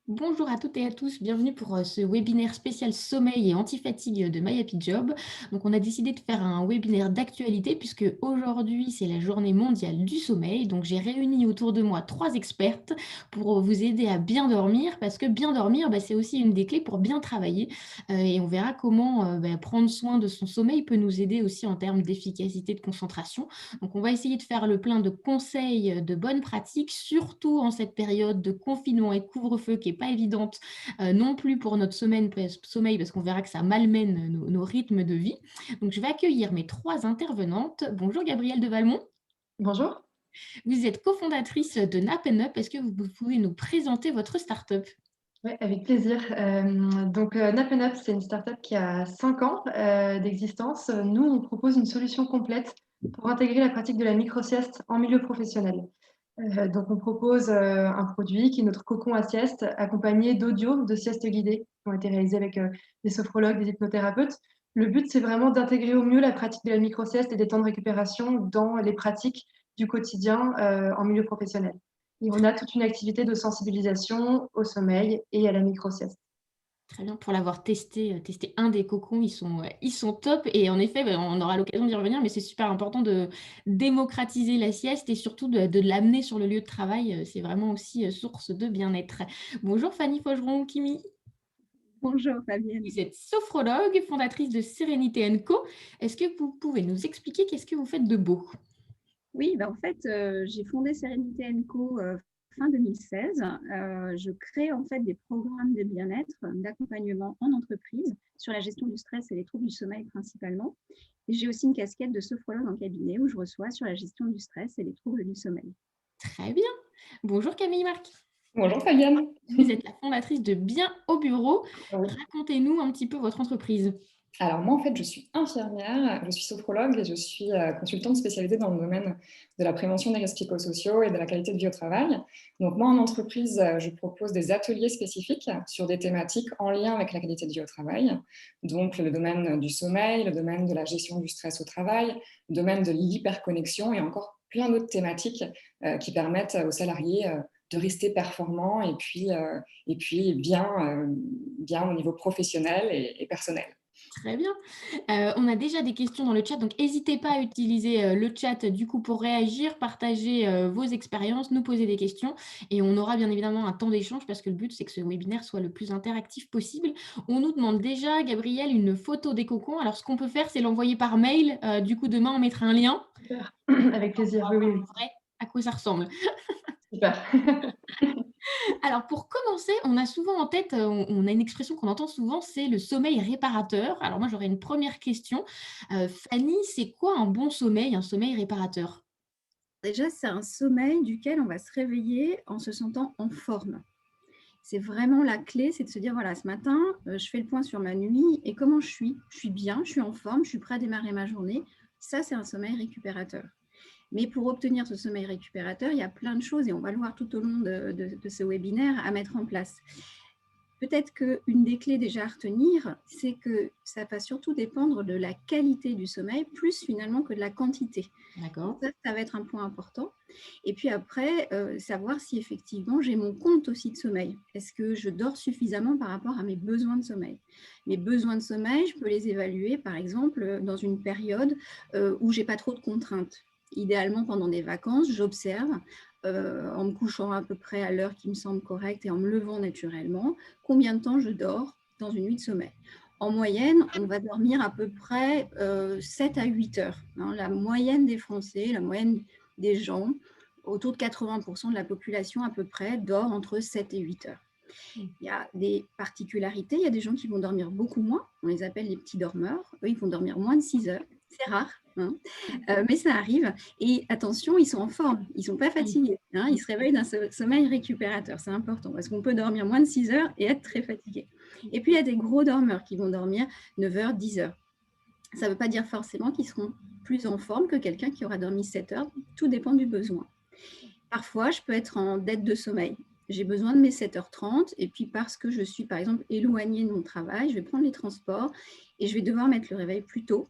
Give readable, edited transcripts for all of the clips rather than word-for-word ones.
Bonjour à toutes et à tous, bienvenue pour ce webinaire spécial sommeil et anti-fatigue de My Happy Job. Donc, on a décidé de faire un webinaire d'actualité puisque aujourd'hui c'est la journée mondiale du sommeil. Donc, j'ai réuni autour de moi 3 expertes pour vous aider à bien dormir parce que bien dormir, c'est aussi une des clés pour bien travailler. Et on verra comment prendre soin de son sommeil peut nous aider aussi en termes d'efficacité de concentration. Donc, on va essayer de faire le plein de conseils, de bonnes pratiques, surtout en cette période de confinement et de couvre-feu qui est pas évidente non plus pour notre sommeil parce qu'on verra que ça malmène nos rythmes de vie. Donc, je vais accueillir mes 3 intervenantes. Bonjour Gabrielle de Valmont. Bonjour. Vous êtes cofondatrice de Nap Up. Est-ce que vous pouvez nous présenter votre start-up? Ouais, avec plaisir. Nap Up, c'est une startup qui a 5 ans d'existence. Nous, on propose une solution complète pour intégrer la pratique de la micro-sieste en milieu professionnel. On propose un produit qui est notre cocon à sieste, accompagné d'audio de sieste guidée, qui ont été réalisés avec des sophrologues, des hypnothérapeutes. Le but, c'est vraiment d'intégrer au mieux la pratique de la micro-sieste et des temps de récupération dans les pratiques du quotidien en milieu professionnel. Et on a toute une activité de sensibilisation au sommeil et à la micro-sieste. Très bien, pour l'avoir testé un des cocons, ils sont top et en effet, on aura l'occasion d'y revenir, mais c'est super important de démocratiser la sieste et surtout de l'amener sur le lieu de travail, c'est vraiment aussi, source de bien-être. Bonjour Fanny Faugeron-Kimi, Bonjour Fabienne. vous êtes sophrologue, fondatrice de Sérénité & Co. Est-ce que vous pouvez nous expliquer qu'est-ce que vous faites de beau? Oui, en fait, j'ai fondé Sérénité Co fin 2016. Je crée en fait des programmes de bien-être, d'accompagnement en entreprise sur la gestion du stress et les troubles du sommeil principalement. Et j'ai aussi une casquette de sophrologue en cabinet où je reçois sur la gestion du stress et les troubles du sommeil. Très bien. Bonjour Camille Marc, Bonjour Fabienne. vous êtes la fondatrice de Bien au bureau. Oui. Racontez-nous un petit peu votre entreprise. Alors moi, en fait, je suis infirmière, je suis sophrologue et je suis consultante spécialisée dans le domaine de la prévention des risques psychosociaux et de la qualité de vie au travail. Donc moi, en entreprise, je propose des ateliers spécifiques sur des thématiques en lien avec la qualité de vie au travail. Donc le domaine du sommeil, le domaine de la gestion du stress au travail, le domaine de l'hyperconnexion et encore plein d'autres thématiques qui permettent aux salariés de rester performants et puis bien au niveau professionnel et personnel. Très bien. On a déjà des questions dans le chat, donc n'hésitez pas à utiliser le chat du coup pour réagir, partager vos expériences, nous poser des questions et on aura bien évidemment un temps d'échange parce que le but c'est que ce webinaire soit le plus interactif possible. On nous demande déjà, Gabrielle, une photo des cocons. Alors ce qu'on peut faire, c'est l'envoyer par mail. Du coup, demain, on mettra un lien. Super. Avec plaisir, On va oui, oui, voir oui. en vrai à quoi ça ressemble. Super. Alors pour commencer, on a souvent en tête, on a une expression qu'on entend souvent, c'est le sommeil réparateur. Alors moi, j'aurais une première question. Fanny, c'est quoi un bon sommeil, un sommeil réparateur? Déjà, c'est un sommeil duquel on va se réveiller en se sentant en forme. C'est vraiment la clé, c'est de se dire, voilà, ce matin, je fais le point sur ma nuit et comment je suis. Je suis bien, je suis en forme, je suis prêt à démarrer ma journée. Ça, c'est un sommeil récupérateur. Mais pour obtenir ce sommeil récupérateur, il y a plein de choses, et on va le voir tout au long de ce webinaire, à mettre en place. Peut-être qu'une des clés déjà à retenir, c'est que ça va surtout dépendre de la qualité du sommeil, plus finalement que de la quantité. Donc D'accord. ça va être un point important. Et puis après, savoir si effectivement j'ai mon compte aussi de sommeil. Est-ce que je dors suffisamment par rapport à mes besoins de sommeil? Mes besoins de sommeil, je peux les évaluer par exemple dans une période où j'ai pas trop de contraintes. Idéalement pendant des vacances, j'observe en me couchant à peu près à l'heure qui me semble correcte et en me levant naturellement, combien de temps je dors dans une nuit de sommeil. En moyenne, on va dormir à peu près 7 à 8 heures. Hein. La moyenne des Français, la moyenne des gens, autour de 80% de la population à peu près, dort entre 7 et 8 heures. Mmh. Il y a des particularités, il y a des gens qui vont dormir beaucoup moins, on les appelle les petits dormeurs, eux ils vont dormir moins de 6 heures, c'est rare, hein. Mais ça arrive. Et attention, ils sont en forme, ils ne sont pas Mmh. fatigués. Hein, ils se réveillent d'un sommeil récupérateur, c'est important, parce qu'on peut dormir moins de 6 heures et être très fatigué. Et puis, il y a des gros dormeurs qui vont dormir 9 heures, 10 heures. Ça ne veut pas dire forcément qu'ils seront plus en forme que quelqu'un qui aura dormi 7 heures. Tout dépend du besoin. Parfois, je peux être en dette de sommeil. J'ai besoin de mes 7h30 et puis parce que je suis, par exemple, éloignée de mon travail, je vais prendre les transports et je vais devoir mettre le réveil plus tôt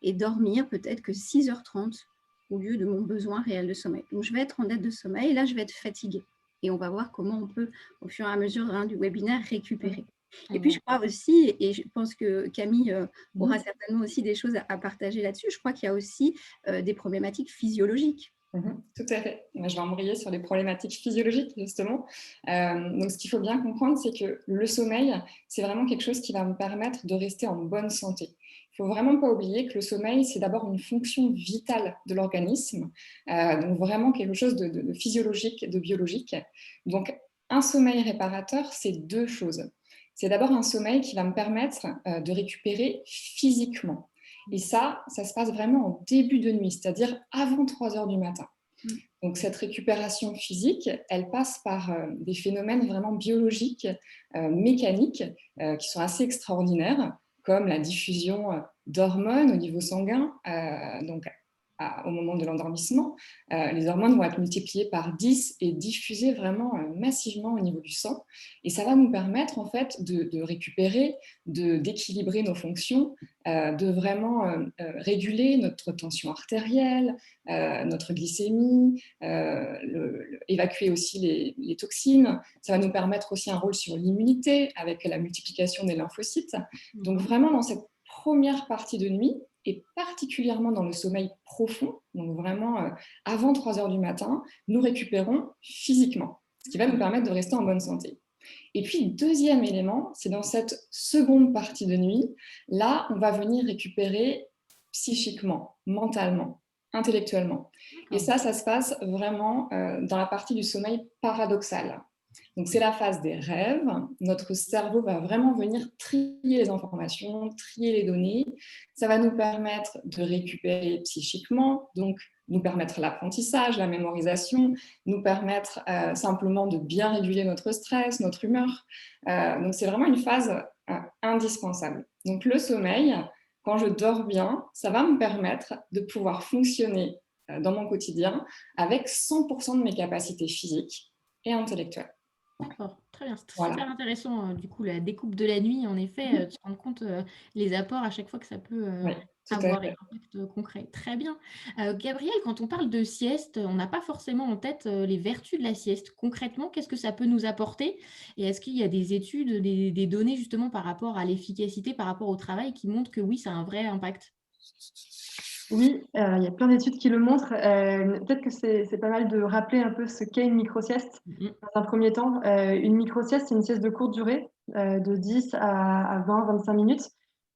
et dormir peut-être que 6h30 au lieu de mon besoin réel de sommeil. Donc, je vais être en dette de sommeil et là, je vais être fatiguée. et on va voir comment on peut, au fur et à mesure du webinaire, récupérer. Très Et puis, bien. je crois aussi, et je pense que Camille aura Mhm. certainement aussi des choses à partager là-dessus, je crois qu'il y a aussi des problématiques physiologiques. Tout à fait. Moi, je vais embrayer sur les problématiques physiologiques, justement. Donc, ce qu'il faut bien comprendre, c'est que le sommeil, c'est vraiment quelque chose qui va me permettre de rester en bonne santé. Il ne faut vraiment pas oublier que le sommeil, c'est d'abord une fonction vitale de l'organisme, donc vraiment quelque chose de physiologique, de biologique. Donc, un sommeil réparateur, c'est deux choses. C'est d'abord un sommeil qui va me permettre de récupérer physiquement. Et ça se passe vraiment en début de nuit, c'est-à-dire avant 3 heures du matin. Donc cette récupération physique, elle passe par des phénomènes vraiment biologiques, mécaniques, qui sont assez extraordinaires, comme la diffusion d'hormones au niveau sanguin, donc au moment de l'endormissement. Les hormones vont être multipliées par 10 et diffusées vraiment massivement au niveau du sang. Et ça va nous permettre en fait de récupérer, d'équilibrer nos fonctions, de vraiment réguler notre tension artérielle, notre glycémie, évacuer aussi les toxines. Ça va nous permettre aussi un rôle sur l'immunité avec la multiplication des lymphocytes. Donc vraiment dans cette première partie de nuit, et particulièrement dans le sommeil profond, donc vraiment avant 3 heures du matin, nous récupérons physiquement, ce qui va nous permettre de rester en bonne santé. Et puis, deuxième élément, c'est dans cette seconde partie de nuit, là, on va venir récupérer psychiquement, mentalement, intellectuellement. Et ça se passe vraiment dans la partie du sommeil paradoxal. Donc, c'est la phase des rêves. Notre cerveau va vraiment venir trier les informations, trier les données. Ça va nous permettre de récupérer psychiquement, donc nous permettre l'apprentissage, la mémorisation, nous permettre simplement de bien réguler notre stress, notre humeur. Donc, c'est vraiment une phase indispensable. Donc, le sommeil, quand je dors bien, ça va me permettre de pouvoir fonctionner dans mon quotidien avec 100% de mes capacités physiques et intellectuelles. D'accord, très bien. C'est Voilà. super intéressant, du coup, la découpe de la nuit, en effet, de se rendre compte les apports à chaque fois que ça peut Oui, tout à avoir et fait. l'impact concret. Très bien. Gabriel, quand on parle de sieste, on n'a pas forcément en tête les vertus de la sieste. Concrètement, qu'est-ce que ça peut nous apporter? Et est-ce qu'il y a des études, des données justement par rapport à l'efficacité, par rapport au travail, qui montrent que oui, ça a un vrai impact? Oui, il y a plein d'études qui le montrent. Peut-être que c'est pas mal de rappeler un peu ce qu'est une micro-sieste. Mhm. Dans un premier temps, une micro-sieste, c'est une sieste de courte durée, de 10 à 20-25 minutes,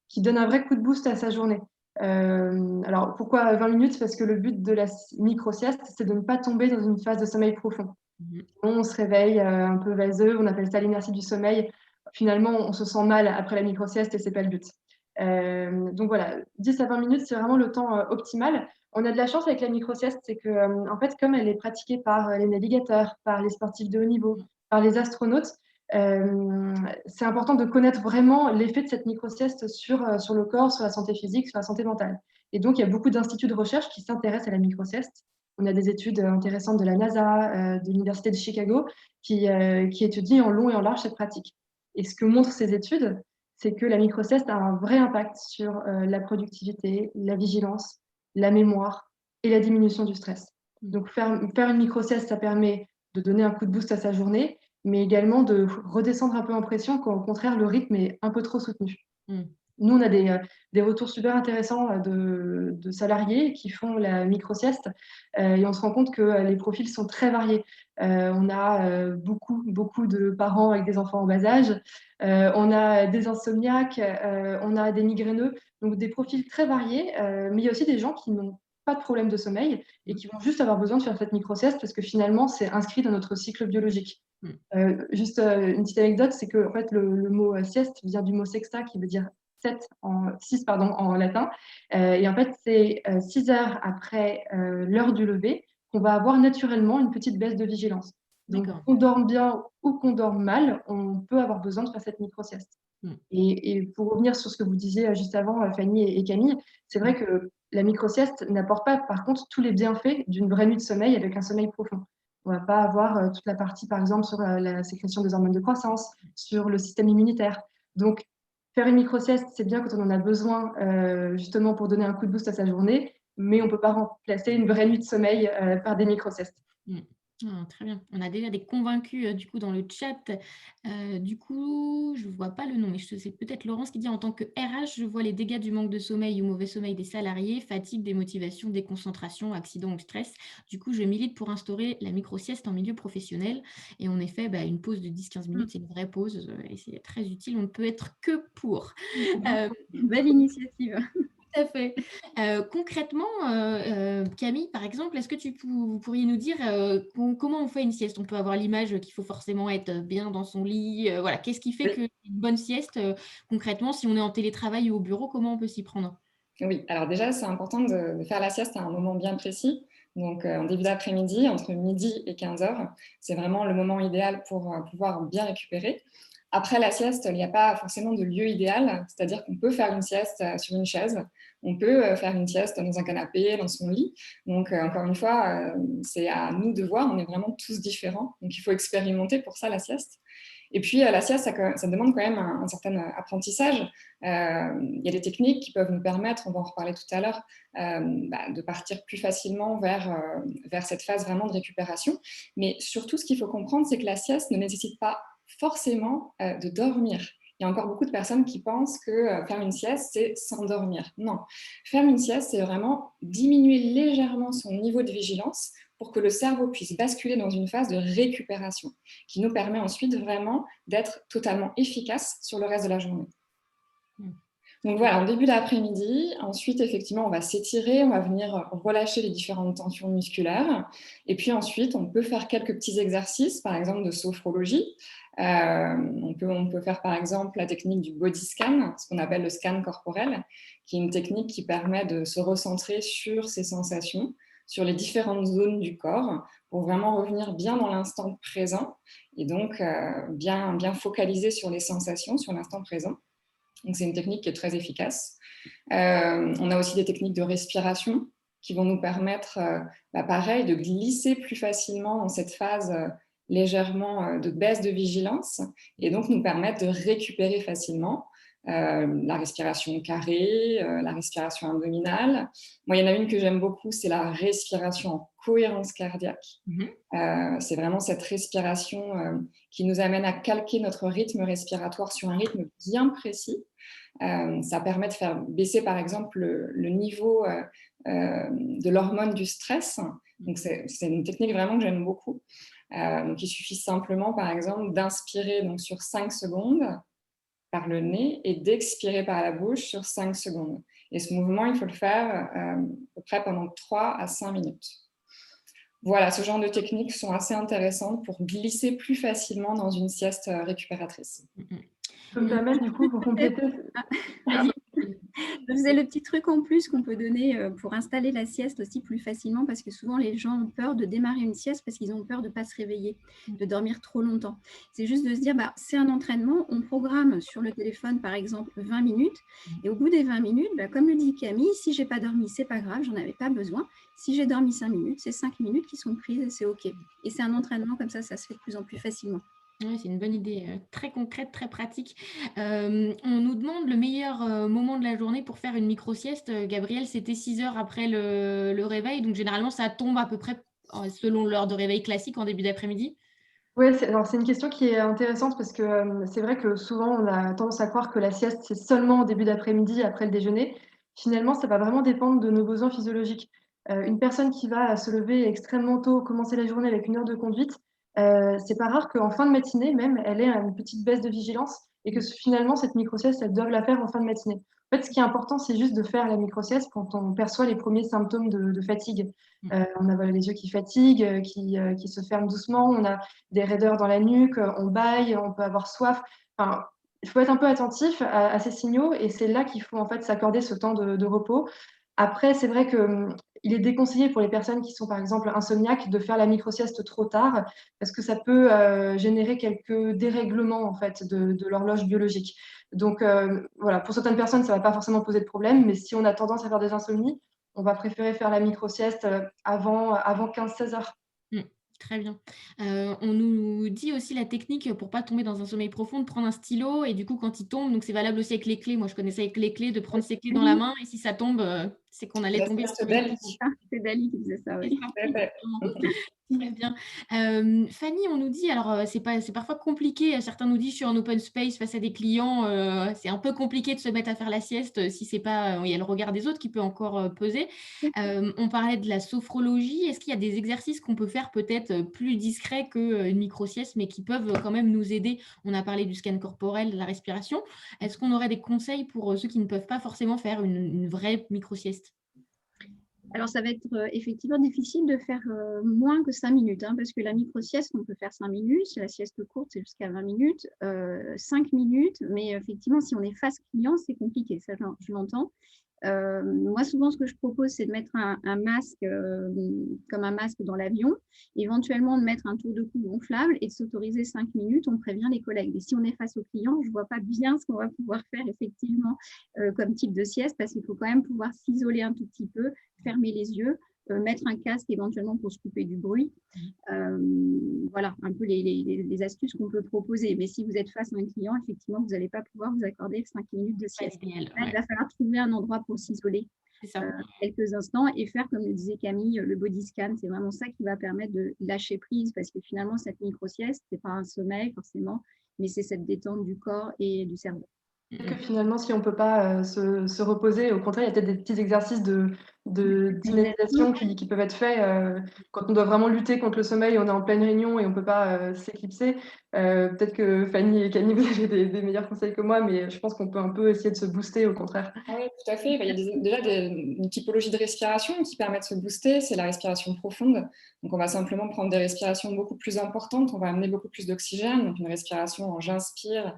qui donne un vrai coup de boost à sa journée. Alors, pourquoi 20 minutes? Parce que le but de la micro-sieste, c'est de ne pas tomber dans une phase de sommeil profond. Mhm. On se réveille un peu vaseux, on appelle ça l'inertie du sommeil. Finalement, on se sent mal après la micro-sieste et c'est pas le but. Donc voilà, 10 à 20 minutes, c'est vraiment le temps optimal. On a de la chance avec la micro-sieste, c'est que, en fait, comme elle est pratiquée par les navigateurs, par les sportifs de haut niveau, par les astronautes, c'est important de connaître vraiment l'effet de cette micro-sieste sur le corps, sur la santé physique, sur la santé mentale. Et donc, il y a beaucoup d'instituts de recherche qui s'intéressent à la micro-sieste. On a des études intéressantes de la NASA, de l'Université de Chicago, qui étudient en long et en large cette pratique. Et ce que montrent ces études, c'est que la micro-sieste a un vrai impact sur la productivité, la vigilance, la mémoire et la diminution du stress. Donc faire une micro-sieste, ça permet de donner un coup de boost à sa journée, mais également de redescendre un peu en pression quand au contraire le rythme est un peu trop soutenu. Mm. Nous, on a des retours super intéressants de salariés qui font la micro-sieste et on se rend compte que les profils sont très variés. On a beaucoup de parents avec des enfants en bas âge, on a des insomniaques, on a des migraineux, donc des profils très variés, mais il y a aussi des gens qui n'ont pas de problème de sommeil et qui vont juste avoir besoin de faire cette micro-sieste parce que finalement, c'est inscrit dans notre cycle biologique. Juste une petite anecdote, c'est que en fait, le mot sieste vient du mot sexta qui veut dire 6 pardon, en latin. Et en fait, c'est 6 heures après l'heure du lever qu'on va avoir naturellement une petite baisse de vigilance. Donc, D'accord. qu'on dorme bien ou qu'on dorme mal, on peut avoir besoin de faire cette micro-sieste. Et pour revenir sur ce que vous disiez juste avant, Fanny et Camille, c'est vrai que la micro-sieste n'apporte pas, par contre, tous les bienfaits d'une vraie nuit de sommeil avec un sommeil profond. On ne va pas avoir toute la partie, par exemple, sur la sécrétion des hormones de croissance, sur le système immunitaire. Donc, faire une micro-sieste, c'est bien quand on en a besoin, justement pour donner un coup de boost à sa journée, mais on ne peut pas remplacer une vraie nuit de sommeil par des micro-siestes. Ah, très bien. On a déjà des convaincus du coup dans le chat. Du coup, je ne vois pas le nom, mais c'est peut-être Laurence qui dit en tant que RH, je vois les dégâts du manque de sommeil ou mauvais sommeil des salariés, fatigue, démotivation, déconcentration, accident ou stress. Du coup, je milite pour instaurer la micro-sieste en milieu professionnel. Et en effet, bah, une pause de 10-15 Mm. minutes, c'est une vraie pause et c'est très utile. On ne peut être que pour. Euh, Belle initiative. Tout à fait. Concrètement, Camille, par exemple, est-ce que vous pourriez nous dire comment on fait une sieste? On peut avoir l'image qu'il faut forcément être bien dans son lit. Voilà. Qu'est-ce qui fait Oui. qu'une bonne sieste, concrètement, si on est en télétravail ou au bureau, comment on peut s'y prendre? Oui, alors déjà, c'est important de faire la sieste à un moment bien précis. Donc, en début d'après-midi, entre midi et 15 heures, c'est vraiment le moment idéal pour pouvoir bien récupérer. Après la sieste, il n'y a pas forcément de lieu idéal, c'est-à-dire qu'on peut faire une sieste sur une chaise, on peut faire une sieste dans un canapé, dans son lit. Donc, encore une fois, c'est à nous de voir, on est vraiment tous différents. Donc, il faut expérimenter pour ça la sieste. Et puis, la sieste, ça demande quand même un certain apprentissage. Il y a des techniques qui peuvent nous permettre, on va en reparler tout à l'heure, de partir plus facilement vers cette phase vraiment de récupération. Mais surtout, ce qu'il faut comprendre, c'est que la sieste ne nécessite pas forcément de dormir. Il y a encore beaucoup de personnes qui pensent que faire une sieste, c'est s'endormir. Non, faire une sieste, c'est vraiment diminuer légèrement son niveau de vigilance pour que le cerveau puisse basculer dans une phase de récupération qui nous permet ensuite vraiment d'être totalement efficace sur le reste de la journée. Donc voilà, en début d'après-midi, ensuite, effectivement, on va s'étirer, on va venir relâcher les différentes tensions musculaires. Et puis ensuite, on peut faire quelques petits exercices, par exemple de sophrologie. On peut faire, par exemple, la technique du body scan, ce qu'on appelle le scan corporel, qui est une technique qui permet de se recentrer sur ses sensations, sur les différentes zones du corps, pour vraiment revenir bien dans l'instant présent et donc bien focaliser sur les sensations, sur l'instant présent. Donc, c'est une technique qui est très efficace. On a aussi des techniques de respiration qui vont nous permettre, pareil, de glisser plus facilement dans cette phase légèrement de baisse de vigilance et donc nous permettre de récupérer facilement. La respiration carrée, la respiration abdominale. Moi, il y en a une que j'aime beaucoup, c'est la respiration en cohérence cardiaque. C'est vraiment cette respiration qui nous amène à calquer notre rythme respiratoire sur un rythme bien précis. Ça permet de faire baisser, par exemple, le niveau de l'hormone du stress. Donc, c'est une technique vraiment que j'aime beaucoup. Donc, il suffit simplement, par exemple, d'inspirer donc, sur 5 secondes par le nez et d'expirer par la bouche sur 5 secondes. Et ce mouvement, il faut le faire à peu près pendant 3 à 5 minutes. Voilà, ce genre de techniques sont assez intéressantes pour glisser plus facilement dans une sieste récupératrice. Je peux me permettre, du coup, pour compléter. Vas-y. Je faisais le petit truc en plus qu'on peut donner pour installer la sieste aussi plus facilement parce que souvent les gens ont peur de démarrer une sieste parce qu'ils ont peur de ne pas se réveiller, de dormir trop longtemps. C'est juste de se dire, c'est un entraînement, on programme sur le téléphone par exemple 20 minutes et au bout des 20 minutes, comme le dit Camille, si je n'ai pas dormi, c'est pas grave, j'en avais pas besoin. Si j'ai dormi 5 minutes, c'est 5 minutes qui sont prises et c'est OK. Et c'est un entraînement comme ça se fait de plus en plus facilement. Oui, c'est une bonne idée, très concrète, très pratique. On nous demande le meilleur moment de la journée pour faire une micro-sieste. Gabriel, c'était 6 heures après le réveil. Donc, généralement, ça tombe à peu près selon l'heure de réveil classique en début d'après-midi. Oui, c'est une question qui est intéressante parce que c'est vrai que souvent on a tendance à croire que la sieste c'est seulement au début d'après-midi après le déjeuner. Finalement, ça va vraiment dépendre de nos besoins physiologiques. Une personne qui va se lever extrêmement tôt, commencer la journée avec 1 heure de conduite, c'est pas rare qu'en fin de matinée même, elle ait une petite baisse de vigilance et que finalement cette micro-sieste, elle doive la faire en fin de matinée. En fait, ce qui est important, c'est juste de faire la micro-sieste quand on perçoit les premiers symptômes de fatigue. On a les yeux qui fatiguent, qui se ferment doucement, on a des raideurs dans la nuque, on bâille, on peut avoir soif. Enfin, il faut être un peu attentif à ces signaux et c'est là qu'il faut en fait s'accorder ce temps de repos. Après, c'est vrai que il est déconseillé pour les personnes qui sont par exemple insomniaques de faire la micro-sieste trop tard parce que ça peut générer quelques dérèglements en fait de l'horloge biologique. Donc voilà, pour certaines personnes, ça ne va pas forcément poser de problème, mais si on a tendance à faire des insomnies, on va préférer faire la micro-sieste avant 15-16 heures. Très bien. On nous dit aussi la technique pour pas tomber dans un sommeil profond, de prendre un stylo et du coup quand il tombe, donc c'est valable aussi avec les clés. Moi je connaissais avec les clés, de prendre ses clés dans la main et si ça tombe, C'est qu'on allait La tomber sieste sur Dali. C'est Dali qui disait ça, oui. Très bien. Fanny, on nous dit, alors c'est parfois compliqué, certains nous disent je suis en open space face à des clients, c'est un peu compliqué de se mettre à faire la sieste si c'est pas, il y a le regard des autres qui peut encore peser. On parlait de la sophrologie, est-ce qu'il y a des exercices qu'on peut faire peut-être plus discrets qu'une micro-sieste, mais qui peuvent quand même nous aider? On a parlé du scan corporel, de la respiration. Est-ce qu'on aurait des conseils pour ceux qui ne peuvent pas forcément faire une vraie micro-sieste? Alors, ça va être effectivement difficile de faire moins que 5 minutes, hein, parce que la micro-sieste, on peut faire 5 minutes. La sieste courte, c'est jusqu'à 20 minutes. 5 minutes, mais effectivement, si on est face client, c'est compliqué. Ça, je l'entends. Moi, souvent, ce que je propose, c'est de mettre un masque, comme un masque dans l'avion, éventuellement de mettre un tour de cou gonflable et de s'autoriser 5 minutes. On prévient les collègues. Et si on est face au client, je ne vois pas bien ce qu'on va pouvoir faire effectivement comme type de sieste, parce qu'il faut quand même pouvoir s'isoler un tout petit peu, fermer les yeux, mettre un casque éventuellement pour se couper du bruit. Voilà un peu les astuces qu'on peut proposer. Mais si vous êtes face à un client, effectivement, vous n'allez pas pouvoir vous accorder 5 minutes de sieste. Là, il va falloir trouver un endroit pour s'isoler quelques instants et faire, comme le disait Camille, le body scan. C'est vraiment ça qui va permettre de lâcher prise, parce que finalement, cette micro-sieste, ce n'est pas un sommeil forcément, mais c'est cette détente du corps et du cerveau. Que finalement, si on ne peut pas se reposer, au contraire, il y a peut-être des petits exercices d'imagination qui peuvent être faits quand on doit vraiment lutter contre le sommeil, on est en pleine réunion et on ne peut pas s'éclipser. Peut-être que Fanny et Camille, vous avez des meilleurs conseils que moi, mais je pense qu'on peut un peu essayer de se booster, au contraire. Oui, tout à fait. Il y a déjà une typologie de respiration qui permet de se booster, c'est la respiration profonde. Donc, on va simplement prendre des respirations beaucoup plus importantes, on va amener beaucoup plus d'oxygène, donc une respiration en j'inspire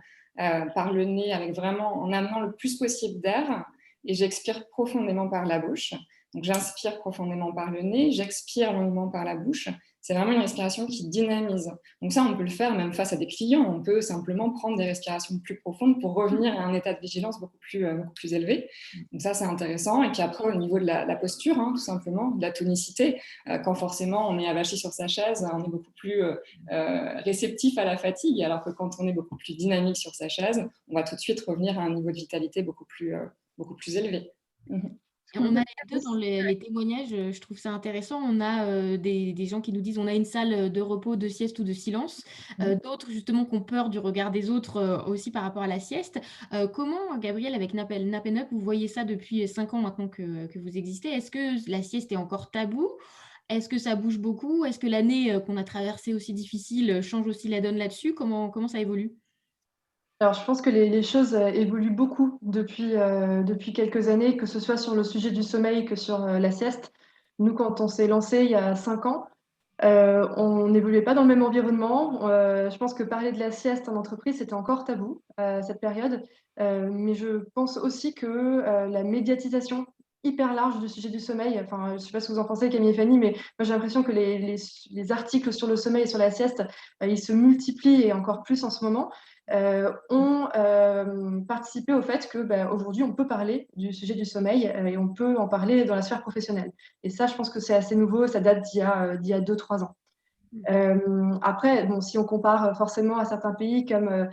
par le nez, avec vraiment en amenant le plus possible d'air, et j'expire profondément par la bouche. Donc, j'inspire profondément par le nez, j'expire longuement par la bouche. C'est vraiment une respiration qui dynamise. Donc ça, on peut le faire même face à des clients. On peut simplement prendre des respirations plus profondes pour revenir à un état de vigilance beaucoup plus élevé. Donc ça, c'est intéressant. Et puis après, au niveau de la posture, tout simplement, de la tonicité, quand forcément on est avachi sur sa chaise, on est beaucoup plus réceptif à la fatigue, alors que quand on est beaucoup plus dynamique sur sa chaise, on va tout de suite revenir à un niveau de vitalité beaucoup plus élevé. On a les deux dans les témoignages, je trouve ça intéressant. On a des gens qui nous disent on a une salle de repos, de sieste ou de silence. D'autres justement qui ont peur du regard des autres aussi par rapport à la sieste. Comment, Gabriel, avec Nap & Up, vous voyez ça depuis 5 ans maintenant que vous existez? Est-ce que la sieste est encore tabou? Est-ce que ça bouge beaucoup? Est-ce que l'année qu'on a traversée aussi difficile change aussi la donne là-dessus? Comment ça évolue? Alors, je pense que les choses évoluent beaucoup depuis quelques années, que ce soit sur le sujet du sommeil que sur la sieste. Nous, quand on s'est lancé il y a 5 ans, on n'évoluait pas dans le même environnement. Je pense que parler de la sieste en entreprise, c'était encore tabou cette période. Mais je pense aussi que la médiatisation hyper large du sujet du sommeil, enfin, je ne sais pas ce que vous en pensez, Camille et Fanny, mais moi j'ai l'impression que les articles sur le sommeil et sur la sieste, ils se multiplient et encore plus en ce moment. Ont participé au fait que aujourd'hui on peut parler du sujet du sommeil et on peut en parler dans la sphère professionnelle. Et ça, je pense que c'est assez nouveau, ça date d'il y a 2-3 ans. Après, bon, si on compare forcément à certains pays comme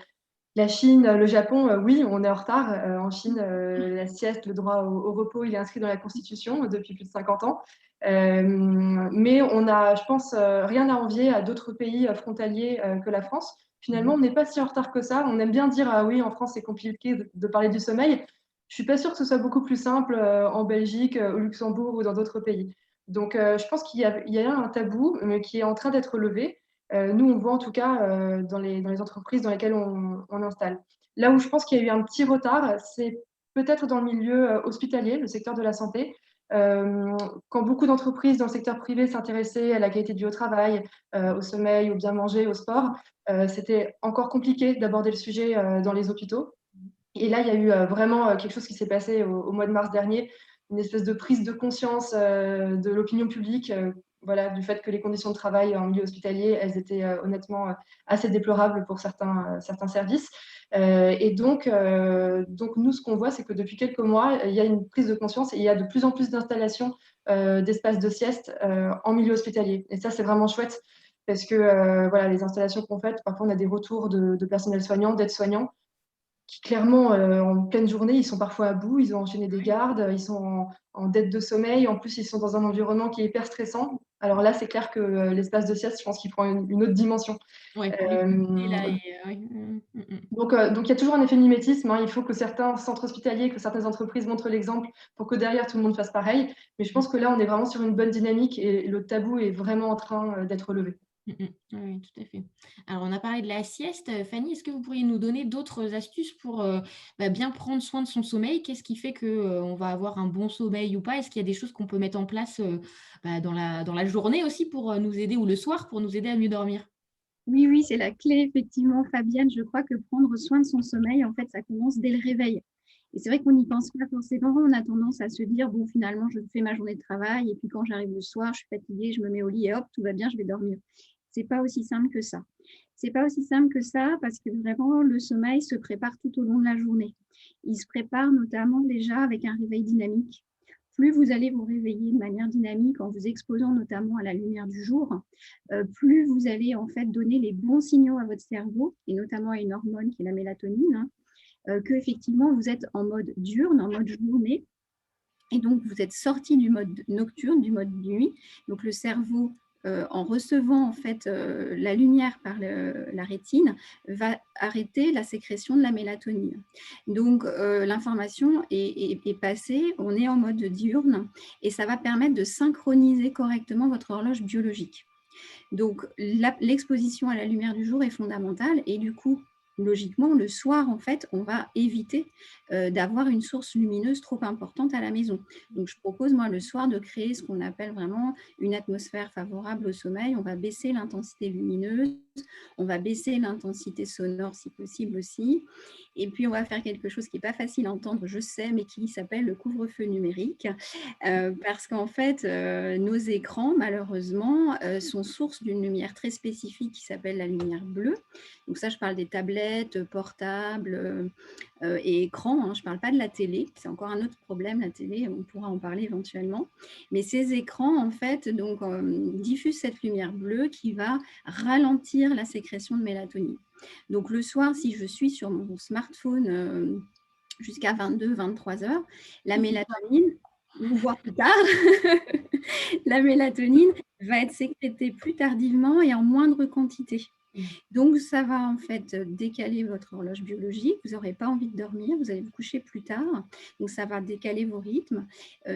la Chine, le Japon, oui, on est en retard. En Chine, la sieste, le droit au repos, il est inscrit dans la Constitution depuis plus de 50 ans. Mais on a, je pense, rien à envier à d'autres pays frontaliers que la France. Finalement, on n'est pas si en retard que ça. On aime bien dire, ah oui, en France, c'est compliqué de parler du sommeil. Je suis pas sûre que ce soit beaucoup plus simple en Belgique, au Luxembourg ou dans d'autres pays. Donc, je pense qu'il y a un tabou qui est en train d'être levé. Nous, on voit en tout cas dans les entreprises dans lesquelles on installe. Là où je pense qu'il y a eu un petit retard, c'est peut-être dans le milieu hospitalier, le secteur de la santé. Quand beaucoup d'entreprises dans le secteur privé s'intéressaient à la qualité de vie au travail, au sommeil, au bien manger, au sport, c'était encore compliqué d'aborder le sujet dans les hôpitaux. Et là, il y a eu vraiment quelque chose qui s'est passé au mois de mars dernier, une espèce de prise de conscience de l'opinion publique, voilà, du fait que les conditions de travail en milieu hospitalier, elles étaient honnêtement assez déplorables pour certains services. Et donc, nous, ce qu'on voit, c'est que depuis quelques mois, il y a une prise de conscience et il y a de plus en plus d'installations d'espaces de sieste en milieu hospitalier. Et ça, c'est vraiment chouette parce que voilà, les installations qu'on fait, parfois on a des retours de personnel soignant, d'aides-soignants, qui clairement, en pleine journée, ils sont parfois à bout, ils ont enchaîné des gardes, ils sont en dette de sommeil. En plus, ils sont dans un environnement qui est hyper stressant. Alors là, c'est clair que l'espace de sieste, je pense qu'il prend une autre dimension. Ouais, et là, ouais. Donc, il y a toujours un effet mimétisme, hein. Il faut que certains centres hospitaliers, que certaines entreprises montrent l'exemple pour que derrière, tout le monde fasse pareil. Mais je pense que là, on est vraiment sur une bonne dynamique et le tabou est vraiment en train d'être levé. Oui, tout à fait. Alors, on a parlé de la sieste. Fanny, est-ce que vous pourriez nous donner d'autres astuces pour bien prendre soin de son sommeil? Qu'est-ce qui fait qu'on va avoir un bon sommeil ou pas? Est-ce qu'il y a des choses qu'on peut mettre en place dans la journée aussi pour nous aider, ou le soir pour nous aider à mieux dormir? Oui, oui, c'est la clé, effectivement, Fabienne. Je crois que prendre soin de son sommeil, en fait, ça commence dès le réveil. Et c'est vrai qu'on n'y pense pas forcément. On a tendance à se dire, bon, finalement, je fais ma journée de travail et puis quand j'arrive le soir, je suis fatiguée, je me mets au lit et hop, tout va bien, je vais dormir. C'est pas aussi simple que ça. C'est pas aussi simple que ça parce que vraiment, le sommeil se prépare tout au long de la journée. Il se prépare notamment déjà avec un réveil dynamique. Plus vous allez vous réveiller de manière dynamique en vous exposant notamment à la lumière du jour, plus vous allez en fait donner les bons signaux à votre cerveau, et notamment à une hormone qui est la mélatonine, que effectivement vous êtes en mode diurne, en mode journée, et donc vous êtes sorti du mode nocturne, du mode nuit. Donc le cerveau, en recevant en fait la lumière par la rétine, va arrêter la sécrétion de la mélatonine. Donc l'information est passée, on est en mode diurne, et ça va permettre de synchroniser correctement votre horloge biologique. Donc, l'exposition à la lumière du jour est fondamentale, et du coup, logiquement, le soir, en fait, on va éviter d'avoir une source lumineuse trop importante à la maison. Donc, je propose, moi, le soir, de créer ce qu'on appelle vraiment une atmosphère favorable au sommeil. On va baisser l'intensité lumineuse, on va baisser l'intensité sonore si possible aussi. Et puis, on va faire quelque chose qui n'est pas facile à entendre, je sais, mais qui s'appelle le couvre-feu numérique. Parce qu'en fait, nos écrans, malheureusement, sont source d'une lumière très spécifique qui s'appelle la lumière bleue. Donc ça, je parle des tablettes, portables et écrans, hein. Je ne parle pas de la télé. C'est encore un autre problème, la télé, on pourra en parler éventuellement. Mais ces écrans, en fait, donc, diffusent cette lumière bleue qui va ralentir la sécrétion de mélatonine. Donc le soir, si je suis sur mon smartphone jusqu'à 22-23 heures, la mélatonine, voire plus tard, la mélatonine va être sécrétée plus tardivement et en moindre quantité. Donc, ça va en fait décaler votre horloge biologique. Vous n'aurez pas envie de dormir, vous allez vous coucher plus tard. Donc, ça va décaler vos rythmes.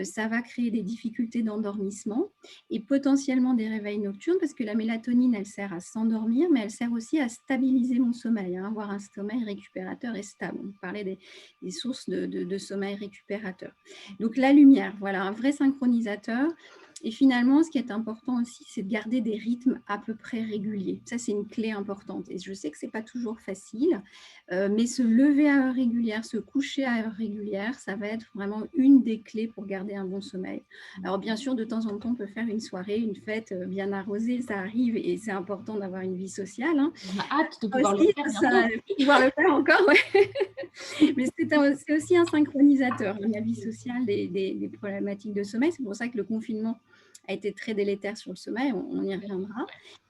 Ça va créer des difficultés d'endormissement et potentiellement des réveils nocturnes, parce que la mélatonine, elle sert à s'endormir, mais elle sert aussi à stabiliser mon sommeil, hein, avoir un sommeil récupérateur et stable. On parlait des sources de sommeil récupérateur. Donc, la lumière, voilà, un vrai synchronisateur. Et finalement, ce qui est important aussi, c'est de garder des rythmes à peu près réguliers. Ça, c'est une clé importante. Et je sais que ce n'est pas toujours facile, mais se lever à heure régulière, se coucher à heure régulière, ça va être vraiment une des clés pour garder un bon sommeil. Alors, bien sûr, de temps en temps, on peut faire une soirée, une fête bien arrosée, ça arrive, et c'est important d'avoir une vie sociale, hein. On a hâte de pouvoir aussi, le faire pouvoir le faire encore, ouais. Mais c'est aussi un synchronisateur, la vie sociale des problématiques de sommeil. C'est pour ça que le confinement a été très délétère sur le sommeil, on y reviendra.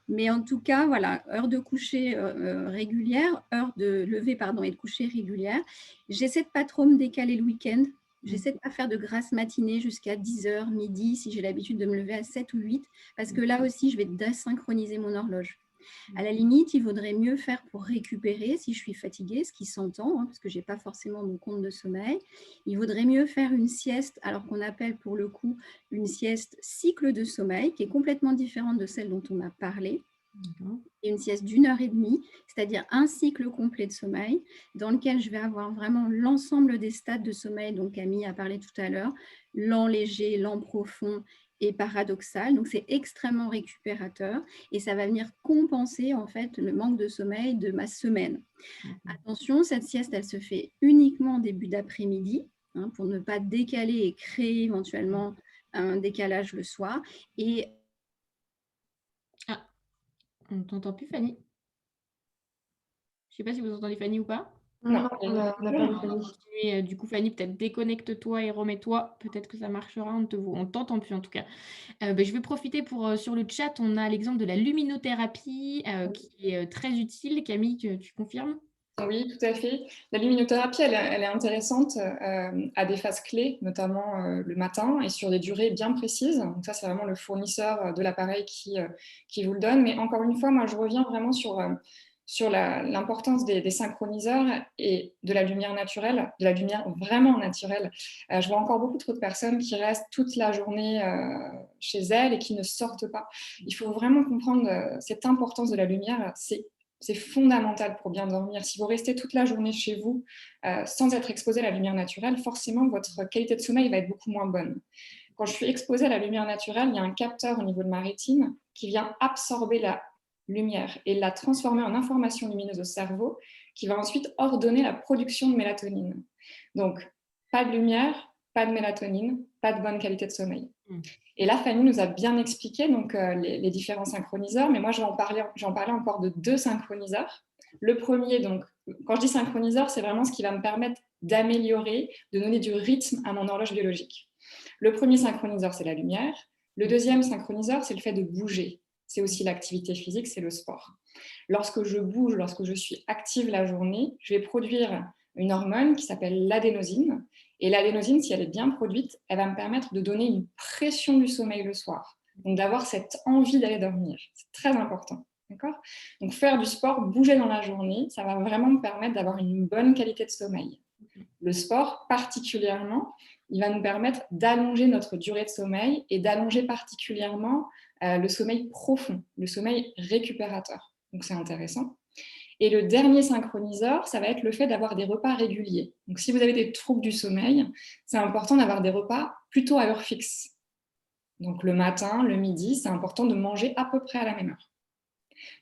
Mais en tout cas, voilà, heure de coucher régulière, heure de lever et de coucher régulière. J'essaie de pas trop me décaler le week-end. J'essaie de ne pas faire de grasses matinées jusqu'à 10h, midi, si j'ai l'habitude de me lever à 7 ou 8, parce que là aussi, je vais désynchroniser mon horloge. À la limite, il vaudrait mieux faire pour récupérer si je suis fatiguée, ce qui s'entend, hein, parce que je n'ai pas forcément mon compte de sommeil. Il vaudrait mieux faire une sieste, alors qu'on appelle pour le coup une sieste cycle de sommeil, qui est complètement différente de celle dont on a parlé. Et une sieste d'1h30, c'est-à-dire un cycle complet de sommeil, dans lequel je vais avoir vraiment l'ensemble des stades de sommeil dont Camille a parlé tout à l'heure, lent léger, lent profond et paradoxal. Donc, c'est extrêmement récupérateur et ça va venir compenser en fait le manque de sommeil de ma semaine. Attention, cette sieste, elle se fait uniquement en début d'après-midi, hein, pour ne pas décaler et créer éventuellement un décalage le soir. Et on ne t'entend plus, Fanny. Je ne sais pas si vous entendez Fanny ou pas. Non, on n'a pas Fanny. Du coup, Fanny, peut-être déconnecte-toi et remets-toi. Peut-être que ça marchera. On ne t'entend plus en tout cas. Je vais profiter pour, sur le chat, on a l'exemple de la luminothérapie qui est très utile. Camille, tu confirmes? Oui, tout à fait. La luminothérapie, elle est intéressante à des phases clés, notamment le matin et sur des durées bien précises. Donc ça, c'est vraiment le fournisseur de l'appareil qui vous le donne. Mais encore une fois, moi, je reviens vraiment sur l'importance des synchroniseurs et de la lumière naturelle, de la lumière vraiment naturelle. Je vois encore beaucoup trop de personnes qui restent toute la journée chez elles et qui ne sortent pas. Il faut vraiment comprendre cette importance de la lumière. C'est fondamental pour bien dormir. Si vous restez toute la journée chez vous sans être exposé à la lumière naturelle, forcément, votre qualité de sommeil va être beaucoup moins bonne. Quand je suis exposée à la lumière naturelle, il y a un capteur au niveau de ma rétine qui vient absorber la lumière et la transformer en information lumineuse au cerveau qui va ensuite ordonner la production de mélatonine. Donc, pas de lumière, pas de mélatonine, pas de bonne qualité de sommeil. Et là, Fanny nous a bien expliqué donc, les différents synchroniseurs, mais moi, je vais en parler encore de 2 synchroniseurs. Le premier, donc, quand je dis synchroniseur, c'est vraiment ce qui va me permettre d'améliorer, de donner du rythme à mon horloge biologique. Le premier synchroniseur, c'est la lumière. Le deuxième synchroniseur, c'est le fait de bouger. C'est aussi l'activité physique, c'est le sport. Lorsque je bouge, lorsque je suis active la journée, je vais produire une hormone qui s'appelle l'adénosine. Et l'adénosine, si elle est bien produite, elle va me permettre de donner une pression du sommeil le soir. Donc d'avoir cette envie d'aller dormir. C'est très important. D'accord ? Donc faire du sport, bouger dans la journée, ça va vraiment me permettre d'avoir une bonne qualité de sommeil. Le sport, particulièrement, il va nous permettre d'allonger notre durée de sommeil et d'allonger particulièrement le sommeil profond, le sommeil récupérateur. Donc c'est intéressant. Et le dernier synchroniseur, ça va être le fait d'avoir des repas réguliers. Donc, si vous avez des troubles du sommeil, c'est important d'avoir des repas plutôt à heure fixe. Donc, le matin, le midi, c'est important de manger à peu près à la même heure.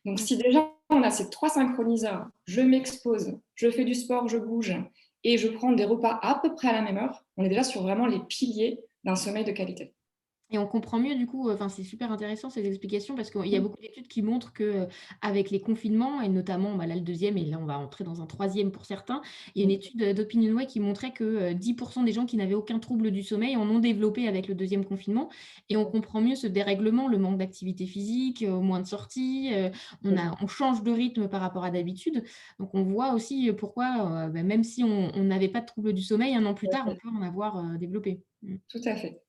Donc, si déjà on a ces 3 synchroniseurs, je m'expose, je fais du sport, je bouge et je prends des repas à peu près à la même heure, on est déjà sur vraiment les piliers d'un sommeil de qualité. Et on comprend mieux du coup, enfin c'est super intéressant ces explications parce qu'il y a beaucoup d'études qui montrent que, avec les confinements et notamment, bah, là le deuxième et là on va entrer dans un troisième pour certains. Il y a une étude, d'OpinionWay qui montrait que, 10 des gens qui n'avaient aucun trouble du sommeil en ont développé avec le deuxième confinement et on comprend mieux ce dérèglement, le manque d'activité physique, moins de sorties, on change de rythme par rapport à d'habitude. Donc on voit aussi, pourquoi, bah, même si on n'avait pas de trouble du sommeil, 1 an plus tard, on peut en avoir, développé. Tout à fait.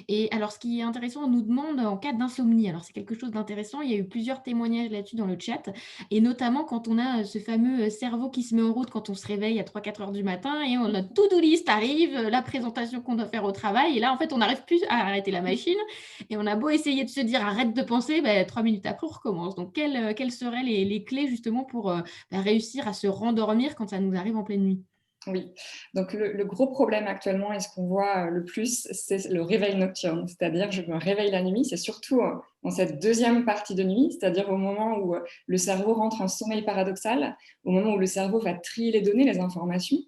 Et alors, ce qui est intéressant, on nous demande en cas d'insomnie. Alors, c'est quelque chose d'intéressant. Il y a eu plusieurs témoignages là-dessus dans le chat. Et notamment quand on a ce fameux cerveau qui se met en route quand on se réveille à 3-4 heures du matin et notre to-do list arrive, la présentation qu'on doit faire au travail. Et là, en fait, on n'arrive plus à arrêter la machine. Et on a beau essayer de se dire arrête de penser, 3 minutes après, on recommence. Donc, quelles seraient les clés justement pour réussir à se rendormir quand ça nous arrive en pleine nuit? Oui, donc le gros problème actuellement et ce qu'on voit le plus, c'est le réveil nocturne. C'est-à-dire que je me réveille la nuit, c'est surtout dans cette deuxième partie de nuit, c'est-à-dire au moment où le cerveau rentre en sommeil paradoxal, au moment où le cerveau va trier les données, les informations.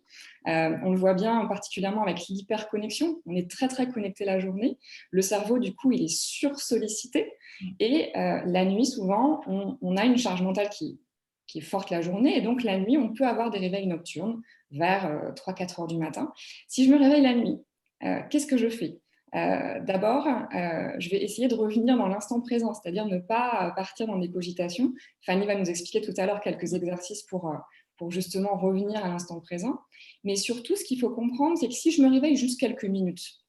On le voit bien particulièrement avec l'hyperconnexion. On est très, très connecté la journée. Le cerveau, du coup, il est sursollicité. Et la nuit, souvent, on a une charge mentale qui est forte la journée. Et donc, la nuit, on peut avoir des réveils nocturnes vers 3-4 heures du matin. Si je me réveille la nuit, qu'est-ce que je fais ? D'abord, je vais essayer de revenir dans l'instant présent, c'est-à-dire ne pas partir dans des cogitations. Fanny va nous expliquer tout à l'heure quelques exercices pour justement revenir à l'instant présent. Mais surtout, ce qu'il faut comprendre, c'est que si je me réveille juste quelques minutes,